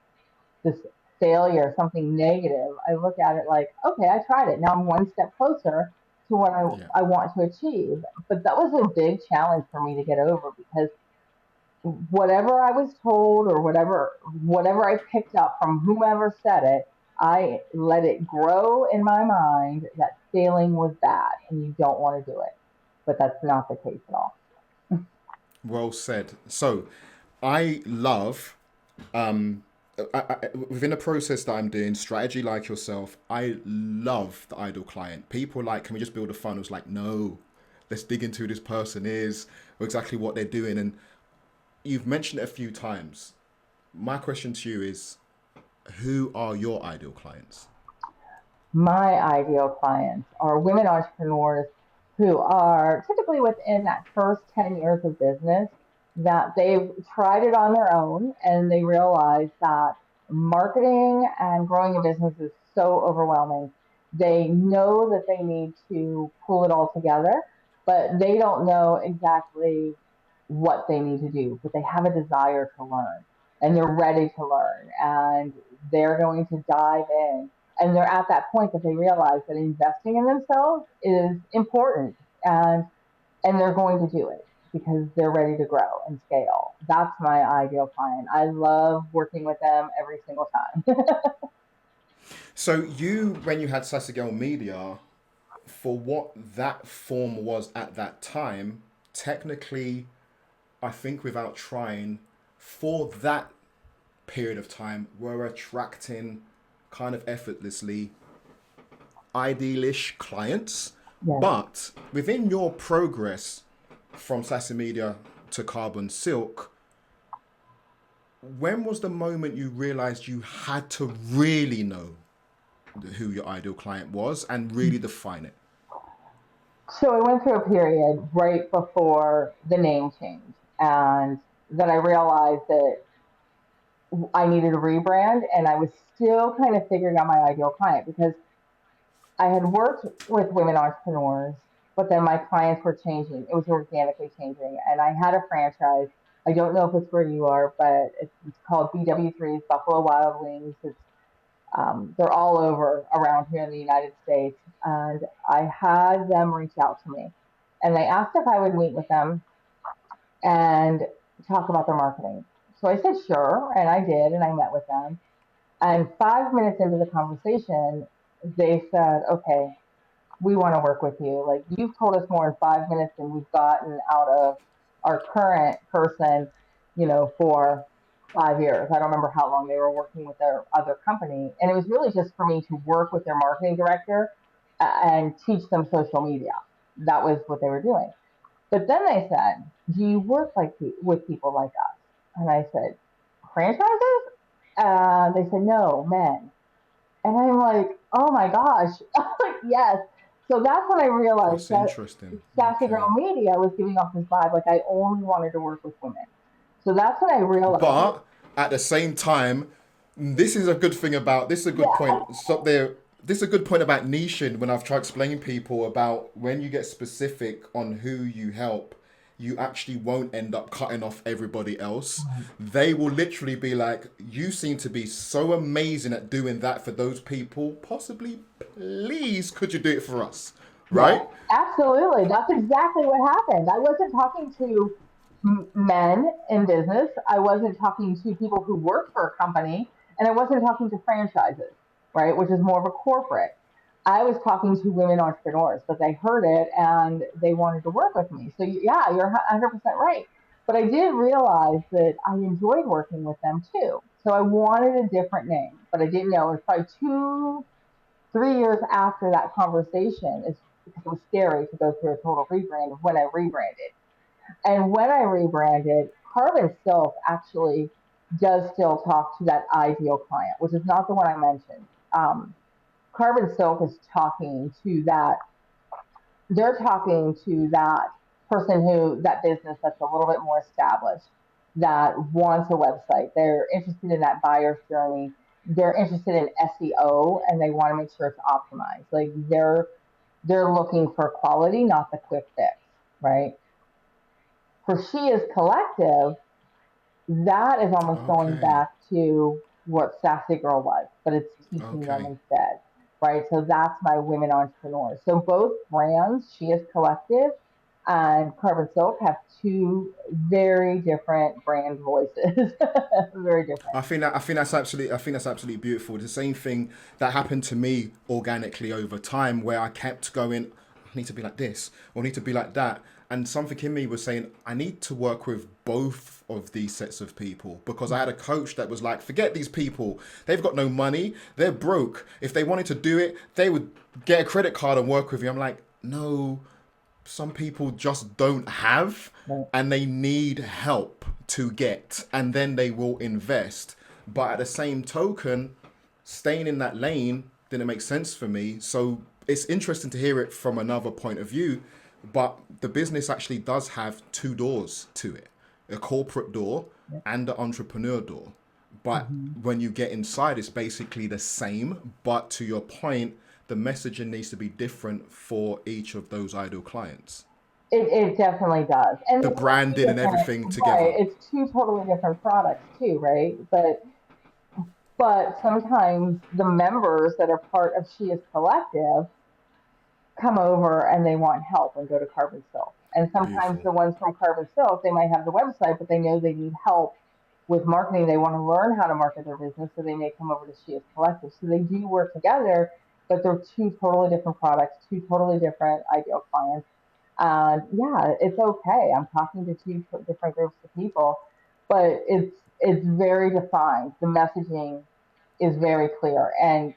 this failure, something negative. I look at it like, okay, I tried it. Now I'm one step closer to what Yeah. I want to achieve. But that was a big challenge for me to get over because whatever I was told or whatever I picked up from whomever said it, I let it grow in my mind that failing was bad and you don't want to do it. But that's not the case at all. Well said. So, I love within the process that I'm doing, strategy like yourself, I love the ideal client. People like, can we just build a funnel? It's like, no, let's dig into who this person is, or exactly what they're doing. And you've mentioned it a few times. My question to you is, who are your ideal clients? My ideal clients are women entrepreneurs who are typically within that first 10 years of business that they've tried it on their own and they realize that marketing and growing a business is so overwhelming. They know that they need to pull it all together, but they don't know exactly what they need to do, but they have a desire to learn and they're ready to learn and they're going to dive in and they're at that point that they realize that investing in themselves is important and they're going to do it because they're ready to grow and scale. That's my ideal client. I love working with them every single time. So you, when you had Sassy Media, for what that form was at that time, technically, I think without trying, for that period of time, were attracting kind of effortlessly idealish clients. Yes. But within your progress from Sassy Media to CarbonSilk, when was the moment you realized you had to really know who your ideal client was and really define it? So I went through a period right before the name change, and then I realized that I needed a rebrand, and I was still kind of figuring out my ideal client because I had worked with women entrepreneurs, but then my clients were changing. It was organically changing. And I had a franchise. I don't know if it's where you are, but it's called BW3's Buffalo Wild Wings. They're all over around here in the United States. And I had them reach out to me. And they asked if I would meet with them and talk about their marketing. So I said, sure. And I did. And I met with them. And 5 minutes into the conversation, they said, okay, we want to work with you. Like you've told us more in 5 minutes than we've gotten out of our current person, for 5 years. I don't remember how long they were working with their other company. And it was really just for me to work with their marketing director and teach them social media. That was what they were doing. But then they said, do you work with people like us? And I said, franchises? They said, no, men. And I'm like, oh my gosh, like, yes. So that's when I realized That's that interesting. Sassy Girl Okay. Media was giving off this vibe like I only wanted to work with women. So that's when I realized, But at the same time, this is a good yeah, point. Stop there. This is a good point about niching when I've tried explaining people about when you get specific on who you help, you actually won't end up cutting off everybody else. They will literally be like, you seem to be so amazing at doing that for those people. Possibly, please, could you do it for us? yes, Right? absolutely. That's exactly what happened. I wasn't talking to men in business. I wasn't talking to people who work for a company, and I wasn't talking to franchises, right, which is more of a corporate. I was talking to women entrepreneurs, but they heard it and they wanted to work with me. So yeah, you're 100% right. But I did realize that I enjoyed working with them too. So I wanted a different name, but I didn't know. It was probably 2, 3 years after that conversation, is because it was scary to go through a total rebrand, when I rebranded. And when I rebranded, Carbon Silk actually does still talk to that ideal client, which is not the one I mentioned. Carbon Silk is talking to that, they're talking to that person who, that business that's a little bit more established, that wants a website. They're interested in that buyer's journey. They're interested in SEO, and they want to make sure it's optimized. Like they're looking for quality, not the quick fix, right? For She Is Collective, that is almost going Okay. back to what Sassy Girl was, but it's teaching them Okay. instead, right? So that's my women entrepreneurs. So both brands, She Is Collective and Carbon Silk, have two very different brand voices. Very different. I think that's absolutely beautiful. The same thing that happened to me organically over time, where I kept going, I need to be like this, or I need to be like that. And something in me was saying, I need to work with both of these sets of people, because I had a coach that was like, forget these people. They've got no money. They're broke. If they wanted to do it, they would get a credit card and work with you. I'm like, no, some people just don't have, Right. and they need help to get, and then they will invest. But at the same token, staying in that lane didn't make sense for me. So it's interesting to hear it from another point of view. But the business actually does have two doors to it, a corporate door and the entrepreneur door. But Mm-hmm. when you get inside, it's basically the same. But to your point, the messaging needs to be different for each of those ideal clients. It definitely does. And The it's totally branding and different, everything right? together. It's two totally different products too, right? But sometimes the members that are part of She Is Collective come over and they want help and go to Carbon Silk. And sometimes Beautiful. the ones from Carbon Silk, they might have the website, but they know they need help with marketing. They want to learn how to market their business, so they may come over to She Is Collective. So they do work together, but they're two totally different products, two totally different ideal clients. And yeah, it's okay. I'm talking to two different groups of people, but it's very defined. The messaging is very clear. And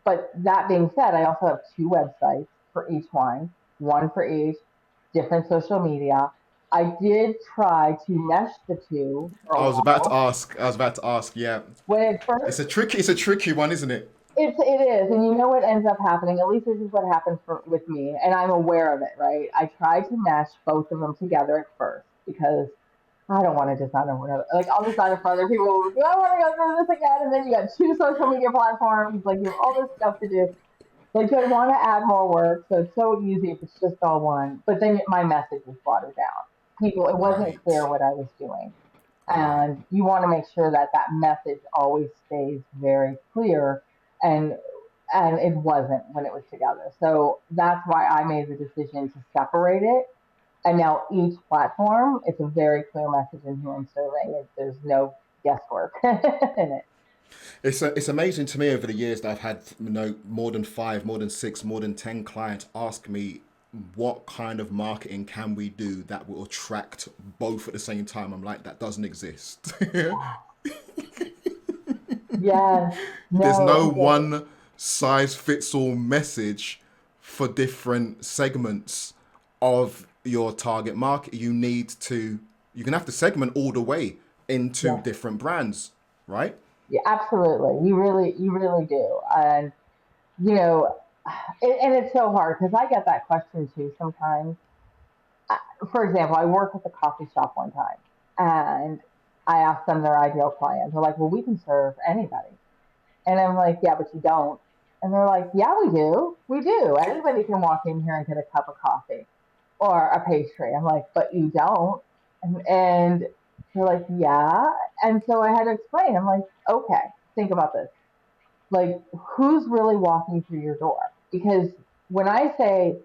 but that being said, I also have two websites for each one for each, different social media. I did try to mesh the two for a I was about to while. ask. I was about to ask. Yeah, When it first, it's a tricky one, isn't it? it is, and you know what ends up happening. At least this is what happens with me, and I'm aware of it. Right? I tried to mesh both of them together at first because I don't want to design it. Like I'll design it for other people. Do I want to go through this again? And then you got two social media platforms. Like you have all this stuff to do. Like I want to add more work, so it's so easy if it's just all one. But then my message was watered down. People, it wasn't clear Right. what I was doing, Right. and you want to make sure that that message always stays very clear. And and it wasn't when it was together. So that's why I made the decision to separate it. And now each platform, it's a very clear message in who I'm serving. There's no guesswork in it. It's amazing to me over the years that I've had, more than five, more than six, more than 10 clients ask me, what kind of marketing can we do that will attract both at the same time? I'm like, that doesn't exist. Yes, There's no, no it did. one size fits all message for different segments of your target market. You're gonna have to segment all the way into Yes. different brands, right? Yeah, absolutely. You really do. And you know, and it's so hard because I get that question too sometimes. I, for example, I worked at the coffee shop one time, and I asked them their ideal client. They're like, "Well, we can serve anybody," and I'm like, "Yeah, but you don't." And they're like, "Yeah, we do. We do. Anybody can walk in here and get a cup of coffee or a pastry." I'm like, "But you don't." And they're like, "Yeah." And so I had to explain. I'm like, "Okay, think about this. Like who's really walking through your door, because when I say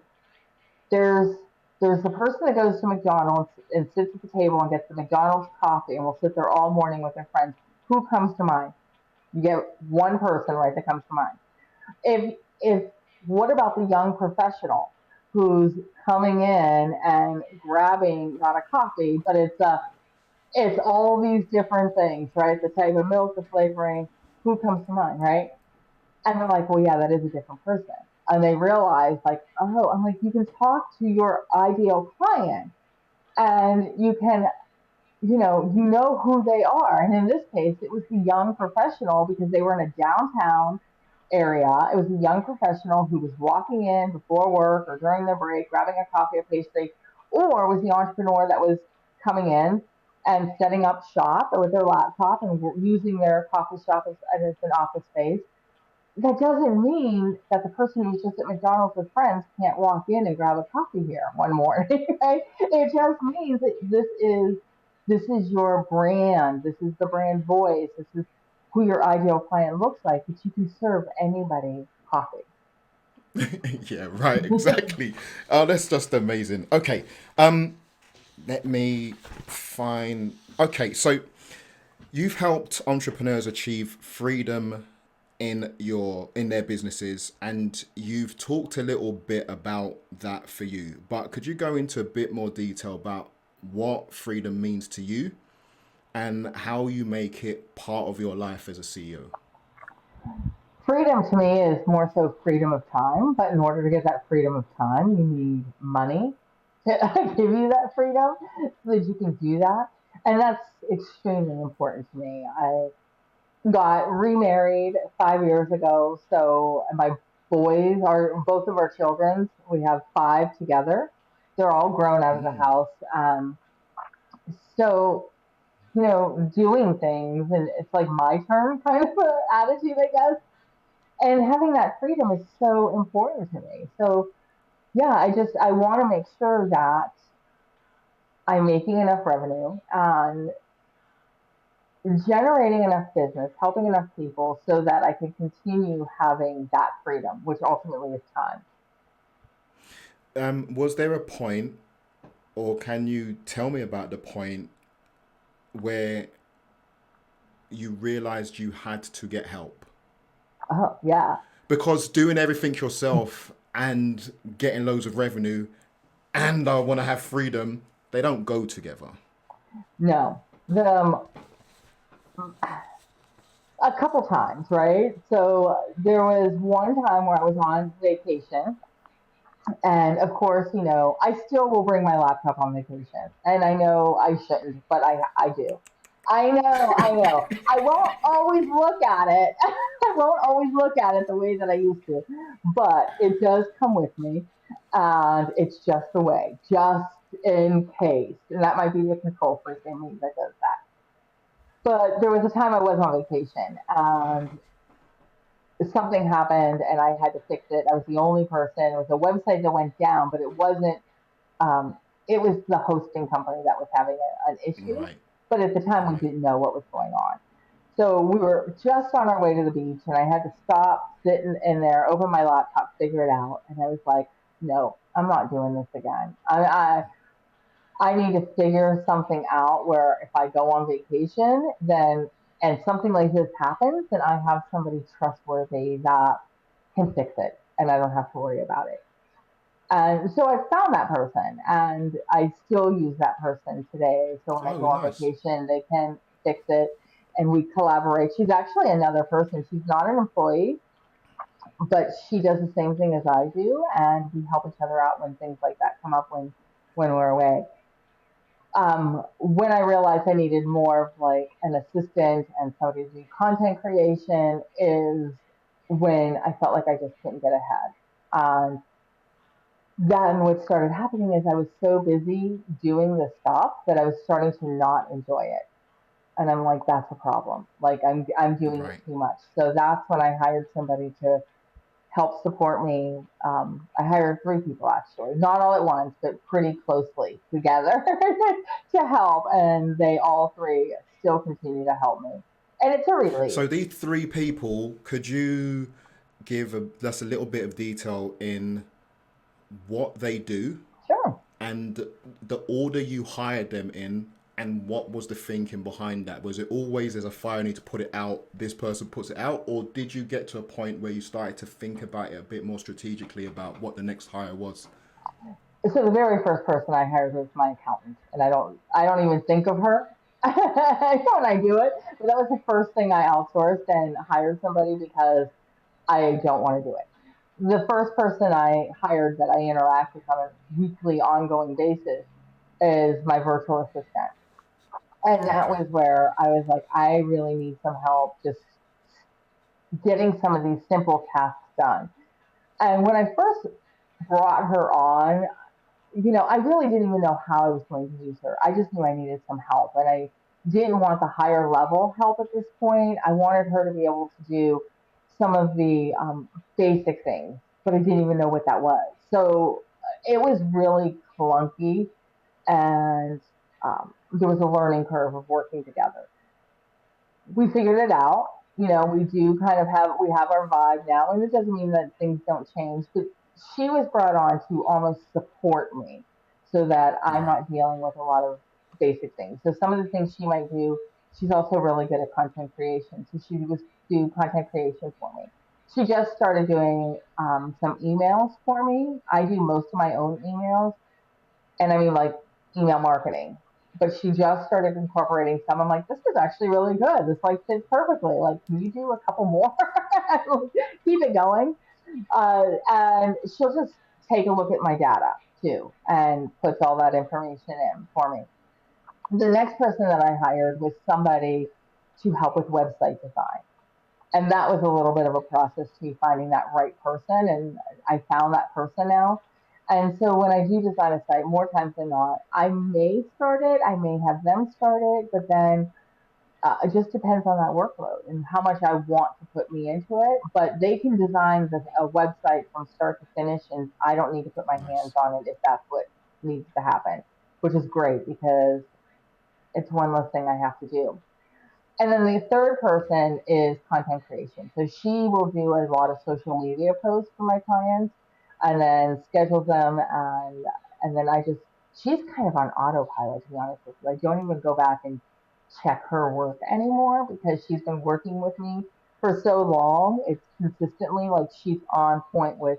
there's there's the person that goes to McDonald's and sits at the table and gets the McDonald's coffee and will sit there all morning with their friends. Who comes to mind? You get one person, right, that comes to mind. If What about the young professional who's coming in and grabbing not a coffee, but it's a It's all these different things, right? The type of milk, the flavoring, who comes to mind, right? And they're like, well, yeah, that is a different person. And they realize, like, oh, I'm like, you can talk to your ideal client and you know who they are. And in this case, it was the young professional because they were in a downtown area. It was a young professional who was walking in before work or during their break, grabbing a coffee or pastry, or was the entrepreneur that was coming in and setting up shop with their laptop and using their coffee shop as an office space. That doesn't mean that the person who's just at McDonald's with friends can't walk in and grab a coffee here one morning, right? It just means that this is your brand. This is the brand voice. This is who your ideal client looks like. But you can serve anybody coffee. Yeah, right, exactly. Oh, that's just amazing. Okay, um, let me find. Okay, so you've helped entrepreneurs achieve freedom in their businesses, and you've talked a little bit about that for you. But could you go into a bit more detail about what freedom means to you and how you make it part of your life as a CEO? Freedom to me is more so freedom of time, but in order to get that freedom of time, you need money to give you that freedom so that you can do that. And that's extremely important to me. I got remarried 5 years ago, so my boys are both of our children. We have five together. They're all grown out of the house. So doing things, and it's like my turn kind of attitude, I guess. And having that freedom is so important to me. So yeah, I want to make sure that I'm making enough revenue and generating enough business, helping enough people so that I can continue having that freedom, which ultimately is time. Was there a point, or can you tell me about the point where you realized you had to get help? Oh, yeah. Because doing everything yourself and getting loads of revenue and I want to have freedom, they don't go together. No. A couple times, right? So there was one time where I was on vacation. And of course, I still will bring my laptop on vacation. And I know I shouldn't, but I do. I know. I won't always look at it. I won't always look at it the way that I used to, but it does come with me. And it's just the way, just in case. And that might be the control freak in me that does that. But there was a time I was on vacation and something happened and I had to fix it. I was the only person. It was a website that went down, but it wasn't. Um, it was the hosting company that was having an issue. Right, But at the time, we right. didn't know what was going on. So we were just on our way to the beach, and I had to stop, sit in there, open my laptop, figure it out. And I was like, no, I'm not doing this again. I need to figure something out where if I go on vacation, then and something like this happens, then I have somebody trustworthy that can fix it, and I don't have to worry about it. And so I found that person, and I still use that person today. So when I Oh, go on nice. vacation, they can fix it, and we collaborate. She's actually another person. She's not an employee, but she does the same thing as I do, and we help each other out when things like that come up when we're away. When I realized I needed more of like an assistant and somebody to do content creation is when I felt like I just couldn't get ahead. And then what started happening is I was so busy doing this stuff that I was starting to not enjoy it. And I'm like, that's a problem. Like I'm doing it Right. too much. So that's when I hired somebody to help support me. I hired three people actually, not all at once, but pretty closely together to help. And they all three still continue to help me. And it's a relief. So these three people, could you give us a little bit of detail in what they do Sure. and the order you hired them in, and what was the thinking behind that? Was it always there's a fire, I need to put it out, this person puts it out, or did you get to a point where you started to think about it a bit more strategically about what the next hire was? So the very first person I hired was my accountant, and I don't even think of her. I know when I do it, but that was the first thing I outsourced and hired somebody because I don't want to do it. The first person I hired that I interact with on a weekly, ongoing basis is my virtual assistant. And that Okay. was where I was like, I really need some help just getting some of these simple tasks done. And when I first brought her on, I really didn't even know how I was going to use her. I just knew I needed some help, and I didn't want the higher level help at this point. I wanted her to be able to do some of the basic things, but I didn't even know what that was. So it was really clunky, and there was a learning curve of working together. We figured it out. We do kind of have our vibe now, and it doesn't mean that things don't change. But she was brought on to almost support me, so that I'm Right. not dealing with a lot of basic things. So some of the things she might do, she's also really good at content creation. So she was do content creation for me. She just started doing some emails for me. I do most of my own emails, and I mean like email marketing. But she just started incorporating some. I'm like, this is actually really good. This like fits perfectly. Like, can you do a couple more? Keep it going. And she'll just take a look at my data too and puts all that information in for me. The next person that I hired was somebody to help with website design. And that was a little bit of a process to finding that right person. And I found that person now. And so when I do design a site, more times than not, I may start it, I may have them start it, but then it just depends on that workload and how much I want to put me into it. But they can design a website from start to finish, and I don't need to put my hands Nice. on it if that's what needs to happen, which is great because it's one less thing I have to do. And then the third person is content creation. So she will do a lot of social media posts for my clients and then schedules them, and then she's kind of on autopilot, to be honest with you. I don't even go back and check her work anymore because she's been working with me for so long. It's consistently like she's on point with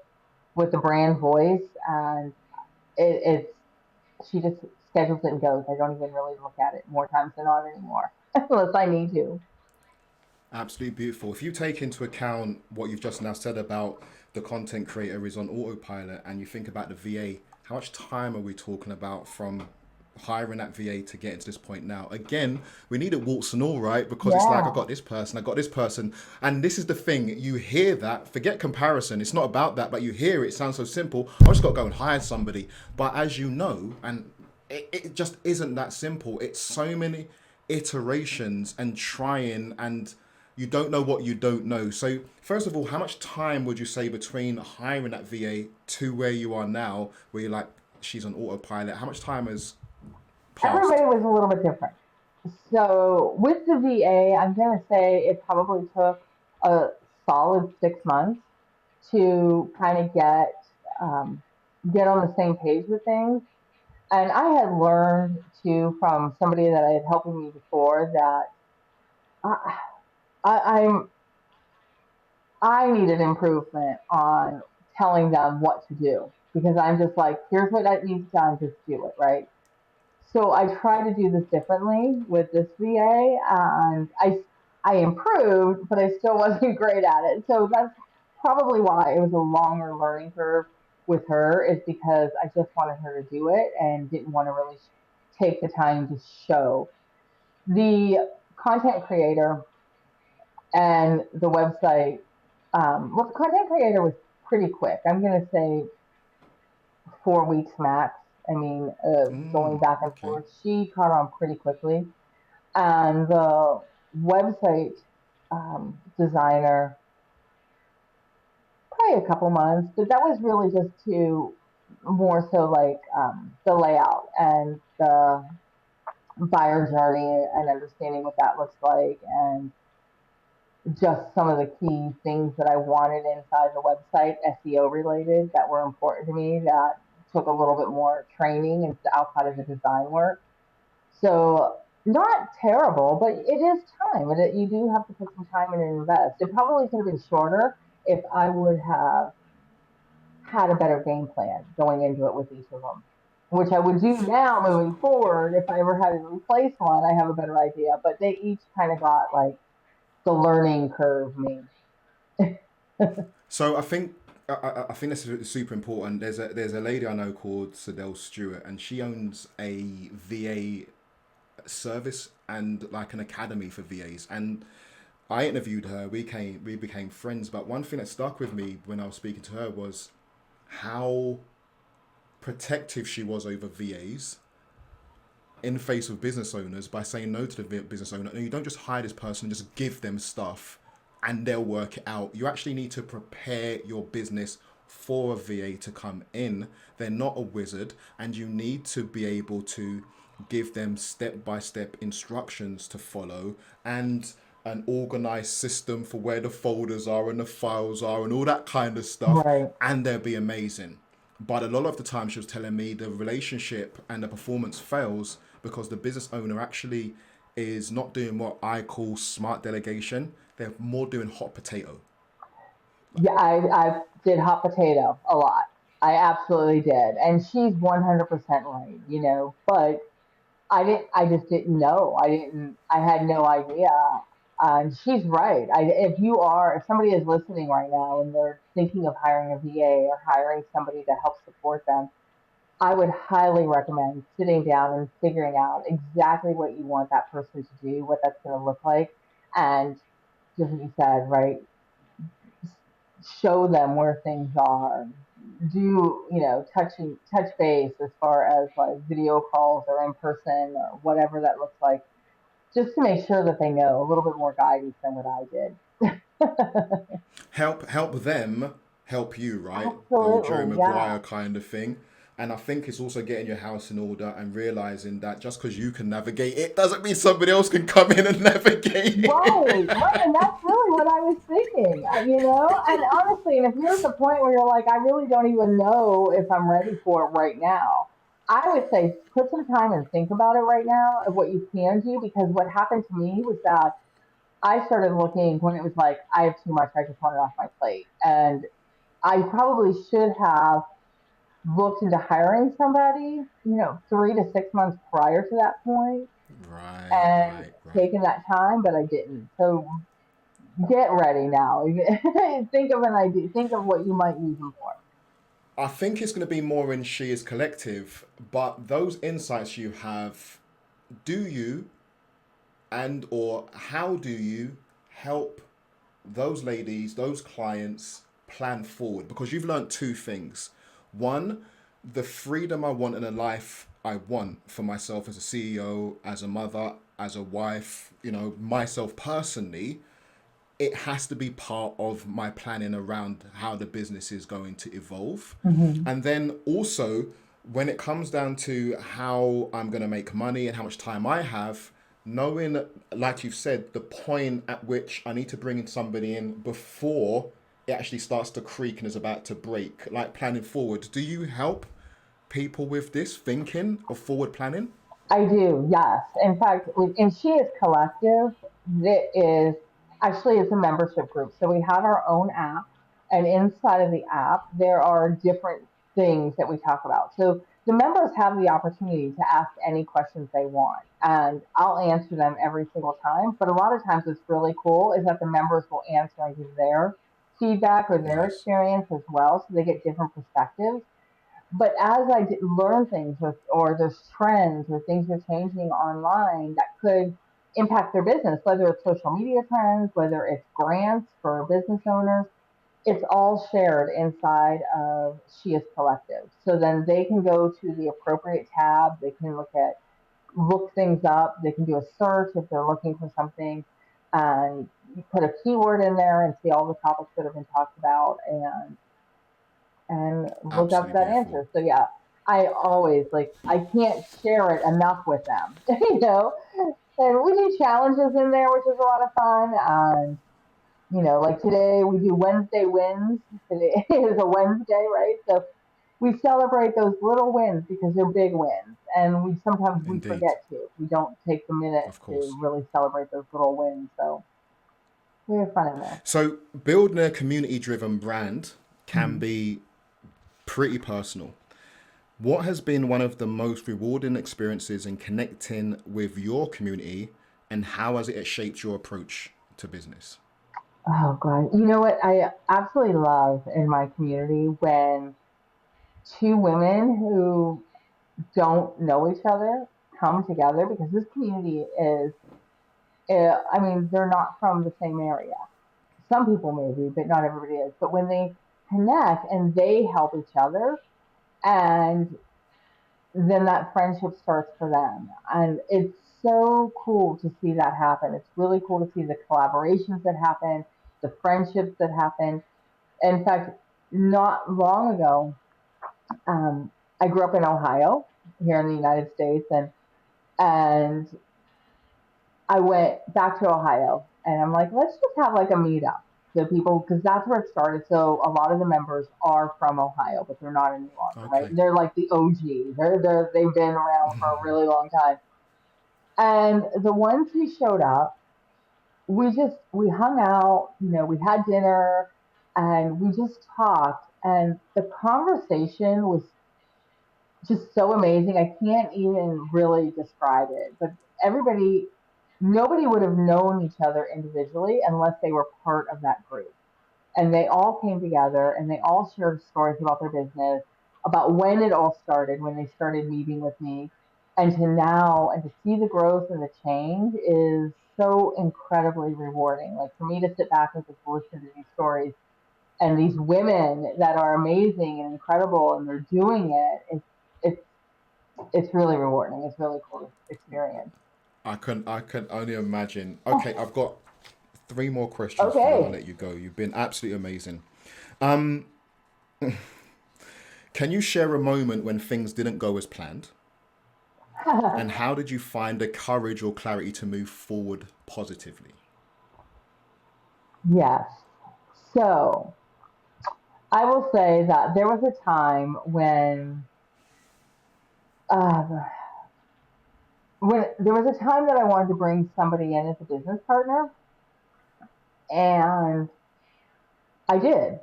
the brand voice, and it's she just schedules it and goes. I don't even really look at it more times than not anymore, unless I need to. Absolutely beautiful. If you take into account what you've just now said about the content creator is on autopilot and you think about the VA, how much time are we talking about from hiring that VA to getting to this point now? Again, we need it warts and all, right? Because it's like, I Yeah. got this person, I got this person. And this is the thing, you hear that, forget comparison. It's not about that, but you hear it, it sounds so simple. I just got to go and hire somebody. But as you know, and it just isn't that simple. It's so many iterations and trying, and you don't know what you don't know. So first of all, how much time would you say between hiring that VA to where you are now, where you're like, she's on autopilot? How much time has passed? Everybody was a little bit different. So with the VA, I'm going to say it probably took a solid 6 months to kind of um, get on the same page with things. And I had learned too from somebody that I had helping me before that I, I'm I needed improvement on telling them what to do because I'm just like, here's what I need done, just do it, right? So I tried to do this differently with this VA, and I improved, but I still wasn't great at it. So that's probably why it was a longer learning curve with her, is because I just wanted her to do it and didn't want to really take the time to show. The content creator and the website, well, the content creator was pretty quick. I'm going to say 4 weeks max. I mean, going back and Okay. forth, she caught on pretty quickly. And the website designer, probably a couple months, but that was really just to more so like the layout and the buyer journey and understanding what that looks like and just some of the key things that I wanted inside the website, SEO related, that were important to me that took a little bit more training and outside of the design work. So not terrible, but it is time. You do have to put some time in and invest. It probably could have been shorter if I would have had a better game plan going into it with each of them. which I would do now moving forward. If I ever had to replace one, I have a better idea. But they each kind of got like the learning curve me. So I think this is super important. There's a lady I know called Sadell Stewart, and she owns a VA service and like an academy for VAs. And I interviewed her. We became friends. But one thing that stuck with me when I was speaking to her was how protective she was over VAs in face of business owners by saying no to the business owner. And you don't just hire this person and just give them stuff and they'll work it out. You actually need to prepare your business for a VA to come in. They're not a wizard, and you need to be able to give them step-by-step instructions to follow and an organized system for where the folders are and the files are and all that kind of stuff, Right. and they'll be amazing. But a lot of the time she was telling me the relationship and the performance fails because the business owner actually is not doing what I call smart delegation. They're more doing hot potato. Yeah, I did hot potato a lot. I absolutely did. And she's 100% right, but I just didn't know. I had no idea. And she's right. If somebody is listening right now and they're thinking of hiring a VA or hiring somebody to help support them, I would highly recommend sitting down and figuring out exactly what you want that person to do, what that's going to look like. And just what you said, right? Show them where things are. Do touch base as far as like video calls or in person or whatever that looks like, just to make sure that they know a little bit more guidance than what I did. Help them help you, right? The old Jerry Absolutely, yeah. Maguire kind of thing. And I think it's also getting your house in order and realizing that just because you can navigate it doesn't mean somebody else can come in and navigate Right, it. right, and that's really what I was thinking, and honestly, and if you're at the point where you're like, I really don't even know if I'm ready for it right now, I would say put some time and think about it right now of what you can do, because what happened to me was that I started looking when it was like, I have too much, I just want it off my plate. And I probably should have looked into hiring somebody, 3 to 6 months prior to that point Right, and right, right. taken that time, but I didn't. So get ready now. Think of an idea, think of what you might use them for. I think it's going to be more in She is Collective, but those insights you have, do you and or how do you help those ladies, those clients plan forward? Because you've learned two things. One, the freedom I want in a life I want for myself as a CEO, as a mother, as a wife, myself personally, it has to be part of my planning around how the business is going to evolve. Hmm. And then also, when it comes down to how I'm going to make money and how much time I have, knowing, like you've said, the point at which I need to bring in somebody in before it actually starts to creak and is about to break, like planning forward. Do you help people with this thinking of forward planning? I do, yes. In fact, and She is Collective. It is actually it's a membership group. So we have our own app, and inside of the app, there are different things that we talk about. So the members have the opportunity to ask any questions they want, and I'll answer them every single time. But a lot of times, what's really cool is that the members will answer and give their feedback or their Nice. experience as well, so they get different perspectives. But as I learn things, or there's trends or things are changing online that could impact their business, whether it's social media trends, whether it's grants for business owners, it's all shared inside of She is Collective. So then they can go to the appropriate tab. They can look things up. They can do a search if they're looking for something, and you put a keyword in there and see all the topics that have been talked about, and look up Absolutely that beautiful. answer. So yeah, I always I can't share it enough with them, And we do challenges in there, which is a lot of fun. And like today we do Wednesday wins. Today is a Wednesday, right? So we celebrate those little wins because they're big wins, and sometimes we Indeed. forget to. We don't take the minute Of to course. really celebrate those little wins. So we have fun in there. So building a community driven brand can Mhm. be pretty personal. What has been one of the most rewarding experiences in connecting with your community, and how has it shaped your approach to business? Oh God, you know what I absolutely love in my community when two women who don't know each other come together because this community is, I mean, they're not from the same area. Some people maybe, but not everybody is. But when they connect and they help each other, and then that friendship starts for them. And it's so cool to see that happen. It's really cool to see the collaborations that happen, the friendships that happen. In fact, not long ago, um, I grew up in Ohio, here in the United States, and I went back to Ohio, and I'm like, let's just have like a meetup. So people, because that's where it started. So a lot of the members are from Ohio, but they're not any longer, right? Okay. They're like the OG. They've been around for a really long time. And the ones who showed up, we hung out. We had dinner, and we just talked. And the conversation was just so amazing. I can't even really describe it, but everybody, nobody would have known each other individually unless they were part of that group. And they all came together and they all shared stories about their business, about when it all started, when they started meeting with me, and to now, and to see the growth and the change is so incredibly rewarding. Like for me to sit back and just listen to these stories and these women that are amazing and incredible and they're doing it's it's really rewarding. It's really cool experience. I can only imagine. Okay, I've got three more questions for you, and I'll Okay. let you go. You've been absolutely amazing. Um, can you share a moment when things didn't go as planned, and how did you find the courage or clarity to move forward positively? Yes. So I will say that there was a time uh, when there was a time that I wanted to bring somebody in as a business partner, and I did.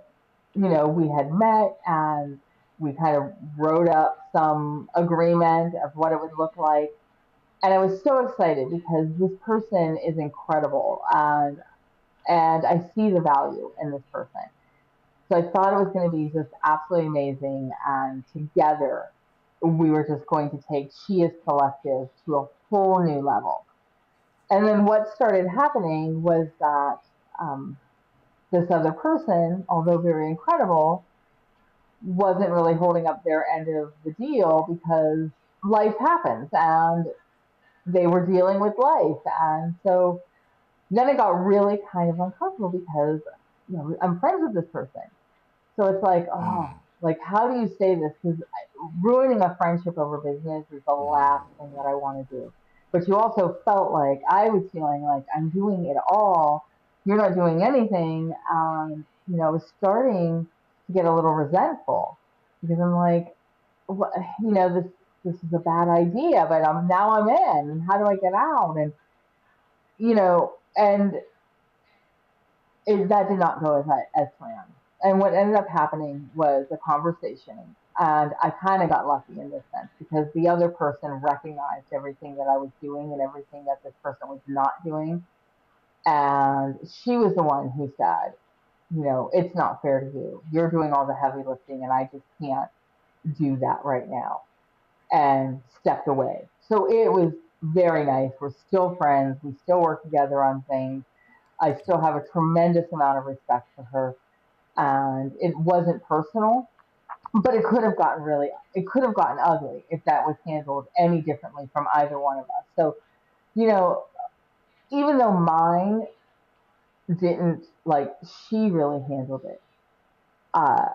We had met and we kind of wrote up some agreement of what it would look like. And I was so excited because this person is incredible, and I see the value in this person. So I thought it was going to be just absolutely amazing. And together, we were just going to take She is Collective to a whole new level. And then what started happening was that um, this other person, although very incredible, wasn't really holding up their end of the deal because life happens and they were dealing with life. And so then it got really kind of uncomfortable because I'm friends with this person. So it's like, oh, like how do you say this? Because ruining a friendship over business is the last thing that I want to do. But you also felt like I was feeling like I'm doing it all. You're not doing anything. I was starting to get a little resentful because I'm like, what, this is a bad idea, but I'm in, and how do I get out? And and that did not go as planned. And what ended up happening was a conversation. And I kind of got lucky in this sense because the other person recognized everything that I was doing and everything that this person was not doing. And she was the one who said, it's not fair to you. You're doing all the heavy lifting, and I just can't do that right now. And stepped away. So it was very nice. We're still friends. We still work together on things. I still have a tremendous amount of respect for her. And it wasn't personal, but it could have gotten ugly if that was handled any differently from either one of us. So, you know, even though mine didn't, like, she really handled it. Uh,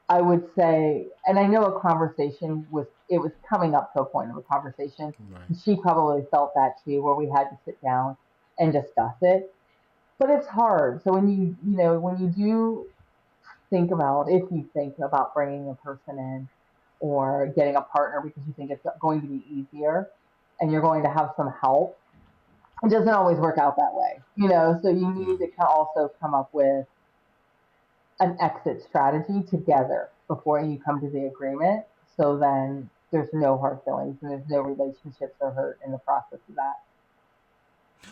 I would say, and I know it was coming up to a point of a conversation. Right. And she probably felt that too, where we had to sit down and discuss it. But it's hard. So when you do if you think about bringing a person in or getting a partner because you think it's going to be easier and you're going to have some help, it doesn't always work out that way. So you No. need to also come up with an exit strategy together before you come to the agreement. So then there's no hard feelings and there's no relationships are hurt in the process of that.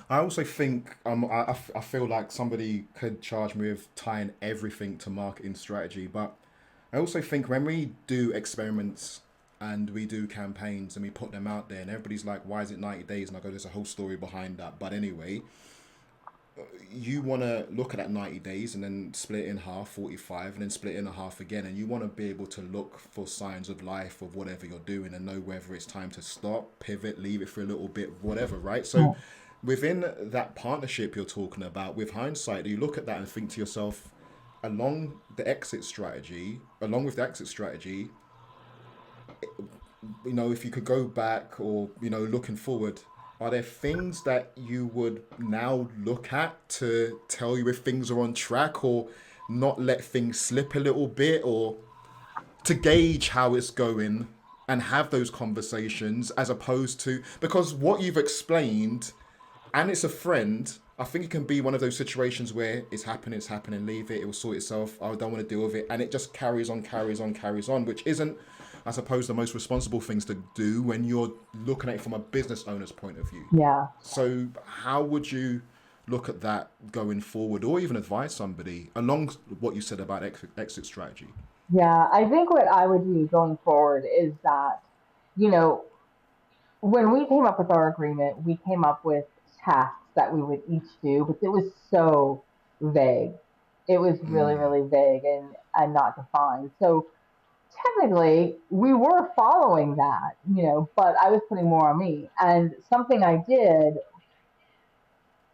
I also think I feel like somebody could charge me with tying everything to marketing strategy, but I also think when we do experiments and we do campaigns and we put them out there and everybody's like, why is it 90 days? And I go, there's a whole story behind that. But anyway, you want to look at that 90 days and then split it in half, 45, and then split it in a half again. And you want to be able to look for signs of life of whatever you're doing and know whether it's time to stop, pivot, leave it for a little bit, whatever, right? So within that partnership you're talking about, with hindsight, do you look at that and think to yourself, along with the exit strategy, if you could go back or, looking forward, are there things that you would now look at to tell you if things are on track or not let things slip a little bit, or to gauge how it's going and have those conversations, as opposed to, because what you've explained, and it's a friend, I think it can be one of those situations where it's happening, leave it, it will sort itself, I don't want to deal with it, and it just carries on, which isn't, I suppose, the most responsible things to do when you're looking at it from a business owner's point of view. Yeah. So how would you look at that going forward, or even advise somebody along what you said about exit strategy? Yeah. I think what I would do going forward is that, you know, when we came up with our agreement, we came up with tasks that we would each do, but it was so vague. It was really, really vague and not defined. So technically, we were following that, but I was putting more on me. And something I did,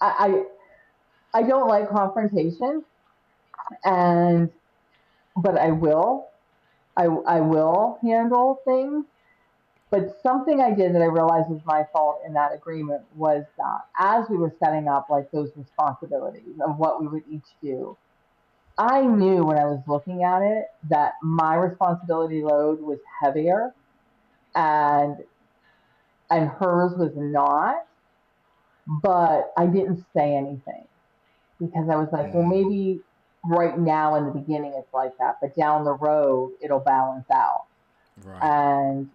I I don't like confrontation, and but I will handle things. But something I did that I realized was my fault in that agreement was that as we were setting up like those responsibilities of what we would each do, I knew when I was looking at it that my responsibility load was heavier and hers was not, but I didn't say anything because I was like, well, maybe right now in the beginning it's like that, but down the road it'll balance out. Right. And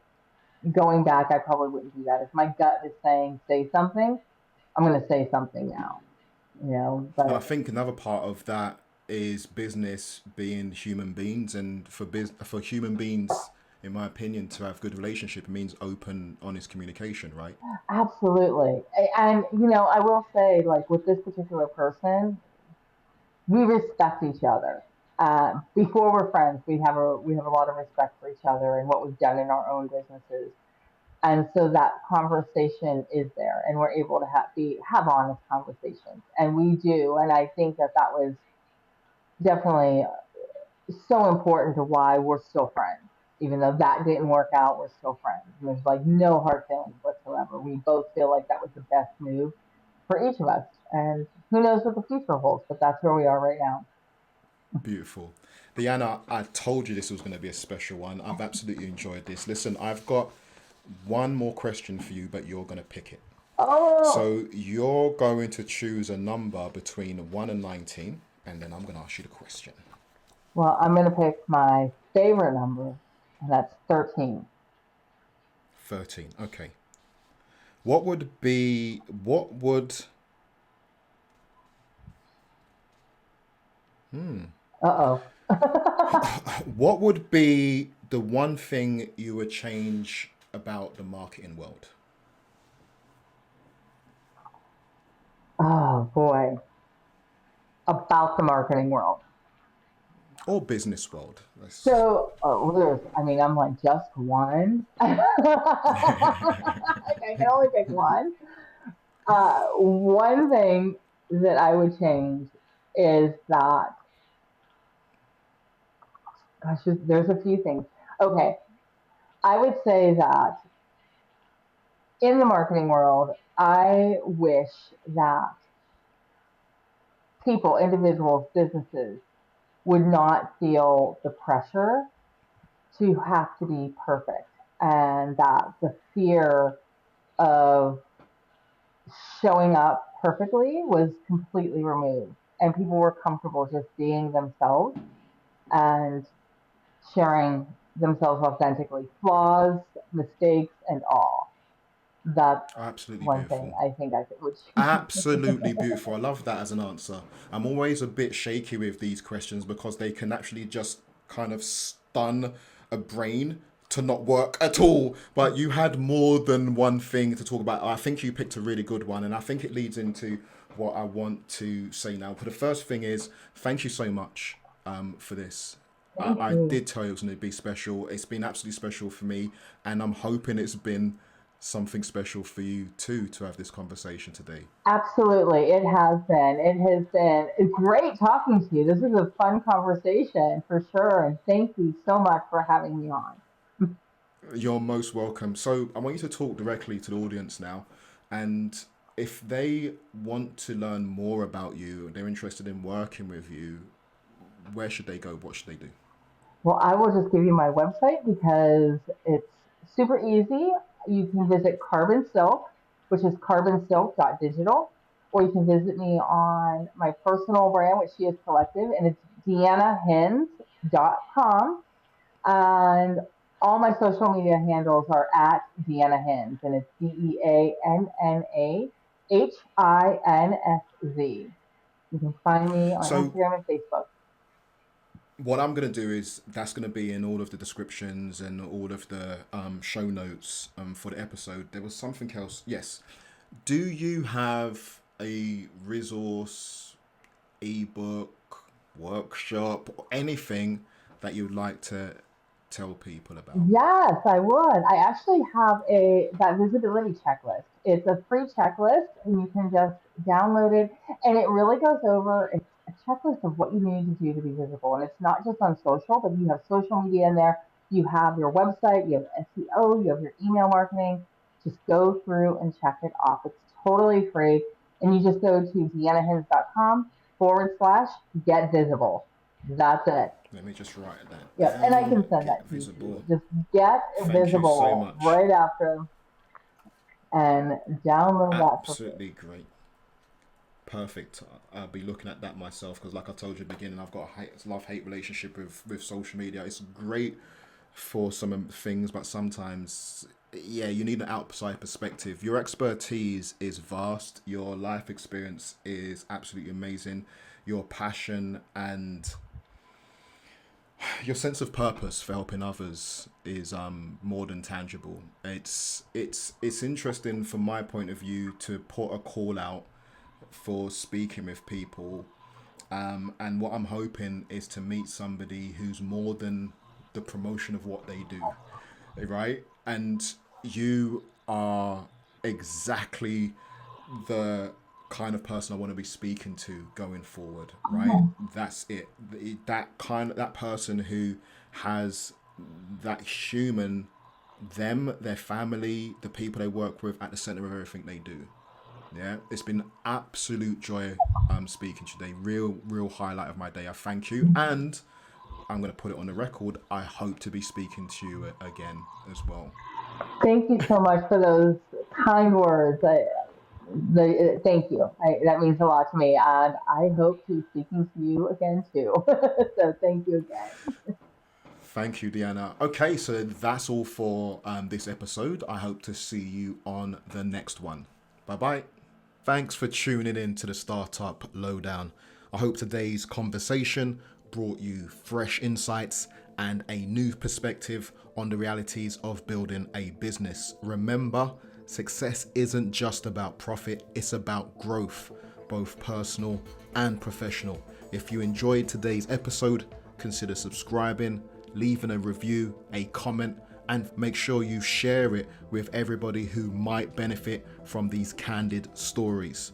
going back, I probably wouldn't do that. If my gut is saying say something, I'm going to say something now, And I but think another part of that is business being human beings, and for human beings, in my opinion, to have good relationship, it means open, honest communication, right? absolutely. And, I will say, like with this particular person, we respect each other. Before we're friends, we have a lot of respect for each other and what we've done in our own businesses, and so that conversation is there, and we're able to have honest conversations, and we do, and I think that was definitely so important to why we're still friends. Even though that didn't work out, we're still friends. And there's like no hard feelings whatsoever. We both feel like that was the best move for each of us. And who knows what the future holds, but that's where we are right now. Beautiful. Deanna, I told you this was going to be a special one. I've absolutely enjoyed this. Listen, I've got one more question for you, but you're going to pick it. Oh, So you're going to choose a number between 1 and 19, and then I'm going to ask you the question. well, I'm going to pick my favorite number, and that's 13. 13. Okay. What would Uh oh. what would be the one thing you would change about the marketing world? Oh, boy. About the marketing world. Or business world? Let's... So, I'm like, just one? I can only pick one. One thing that I would change is that, gosh, there's a few things. Okay, I would say that in the marketing world, I wish that people, individuals, businesses would not feel the pressure to have to be perfect, and that the fear of showing up perfectly was completely removed, and people were comfortable just being themselves and sharing themselves authentically, flaws, mistakes, and all. That's Absolutely one thing beautiful. I think I would Absolutely beautiful. I love that as an answer. I'm always a bit shaky with these questions because they can actually just kind of stun a brain to not work at all. But you had more than one thing to talk about. I think you picked a really good one, and I think it leads into what I want to say now. But the first thing is, thank you so much for this. thank I you. did tell you it was going to be special. It's been absolutely special for me, and I'm hoping it's been something special for you too to have this conversation today. Absolutely, it has been. It has been great talking to you. This is a fun conversation for sure, and thank you so much for having me on. You're most welcome. So I want you to talk directly to the audience now, and if they want to learn more about you, they're interested in working with you, where should they go? What should they do? Well, I will just give you my website because it's super easy. You can visit Carbon Silk, which is carbonsilk.digital, or you can visit me on my personal brand, which she is collective, and it's deannahinsz.com. And all my social media handles are at Deanna Hinsz, and it's DeannaHinsz. You can find me on So Instagram and Facebook. what I'm going to do is that's going to be in all of the descriptions and all of the show notes for the episode. There was something else. Yes. Do you have a resource, ebook, workshop, or anything that you'd like to tell people about? Yes, I would. I actually have a that visibility checklist. It's a free checklist and you can just download it and it really goes over it's a checklist of what you need to do to be visible. And it's not just on social, but you have social media in there, you have your website, you have SEO, you have your email marketing. Just go through and check it off. It's totally free. And you just go to deannahins.com/, get visible. That's it. Let me just write that Yep, and I down. can send Get that to you visible. too. Just get Thank you so visible much. right after and download that for free. Absolutely great. Perfect. I'll be looking at that myself because, like I told you at the beginning, I've got a love-hate relationship with social media. It's great for some things, but sometimes, yeah, you need an outside perspective. Your expertise is vast. Your life experience is absolutely amazing. Your passion and your sense of purpose for helping others is more than tangible. It's interesting from my point of view to put a call out for speaking with people, and what I'm hoping is to meet somebody who's more than the promotion of what they do, right? And you are exactly the kind of person I want to be speaking to going forward, right? Oh, That's it. That person who has that human, them, their family, the people they work with at the center of everything they do. Yeah, it's been absolute joy speaking today. Real highlight of my day. I thank you, and I'm going to put it on the record. I hope to be speaking to you again as well. thank you so much for those kind words. Thank you. That means a lot to me, and I hope to be speaking to you again too. So thank you again. Thank you, Deanna. Okay, so that's all for this episode. I hope to see you on the next one. Bye bye. Thanks for tuning in to the Startup Lowdown. I hope today's conversation brought you fresh insights and a new perspective on the realities of building a business. Remember, success isn't just about profit, it's about growth, both personal and professional. If you enjoyed today's episode, consider subscribing, leaving a review, a comment, and make sure you share it with everybody who might benefit from these candid stories.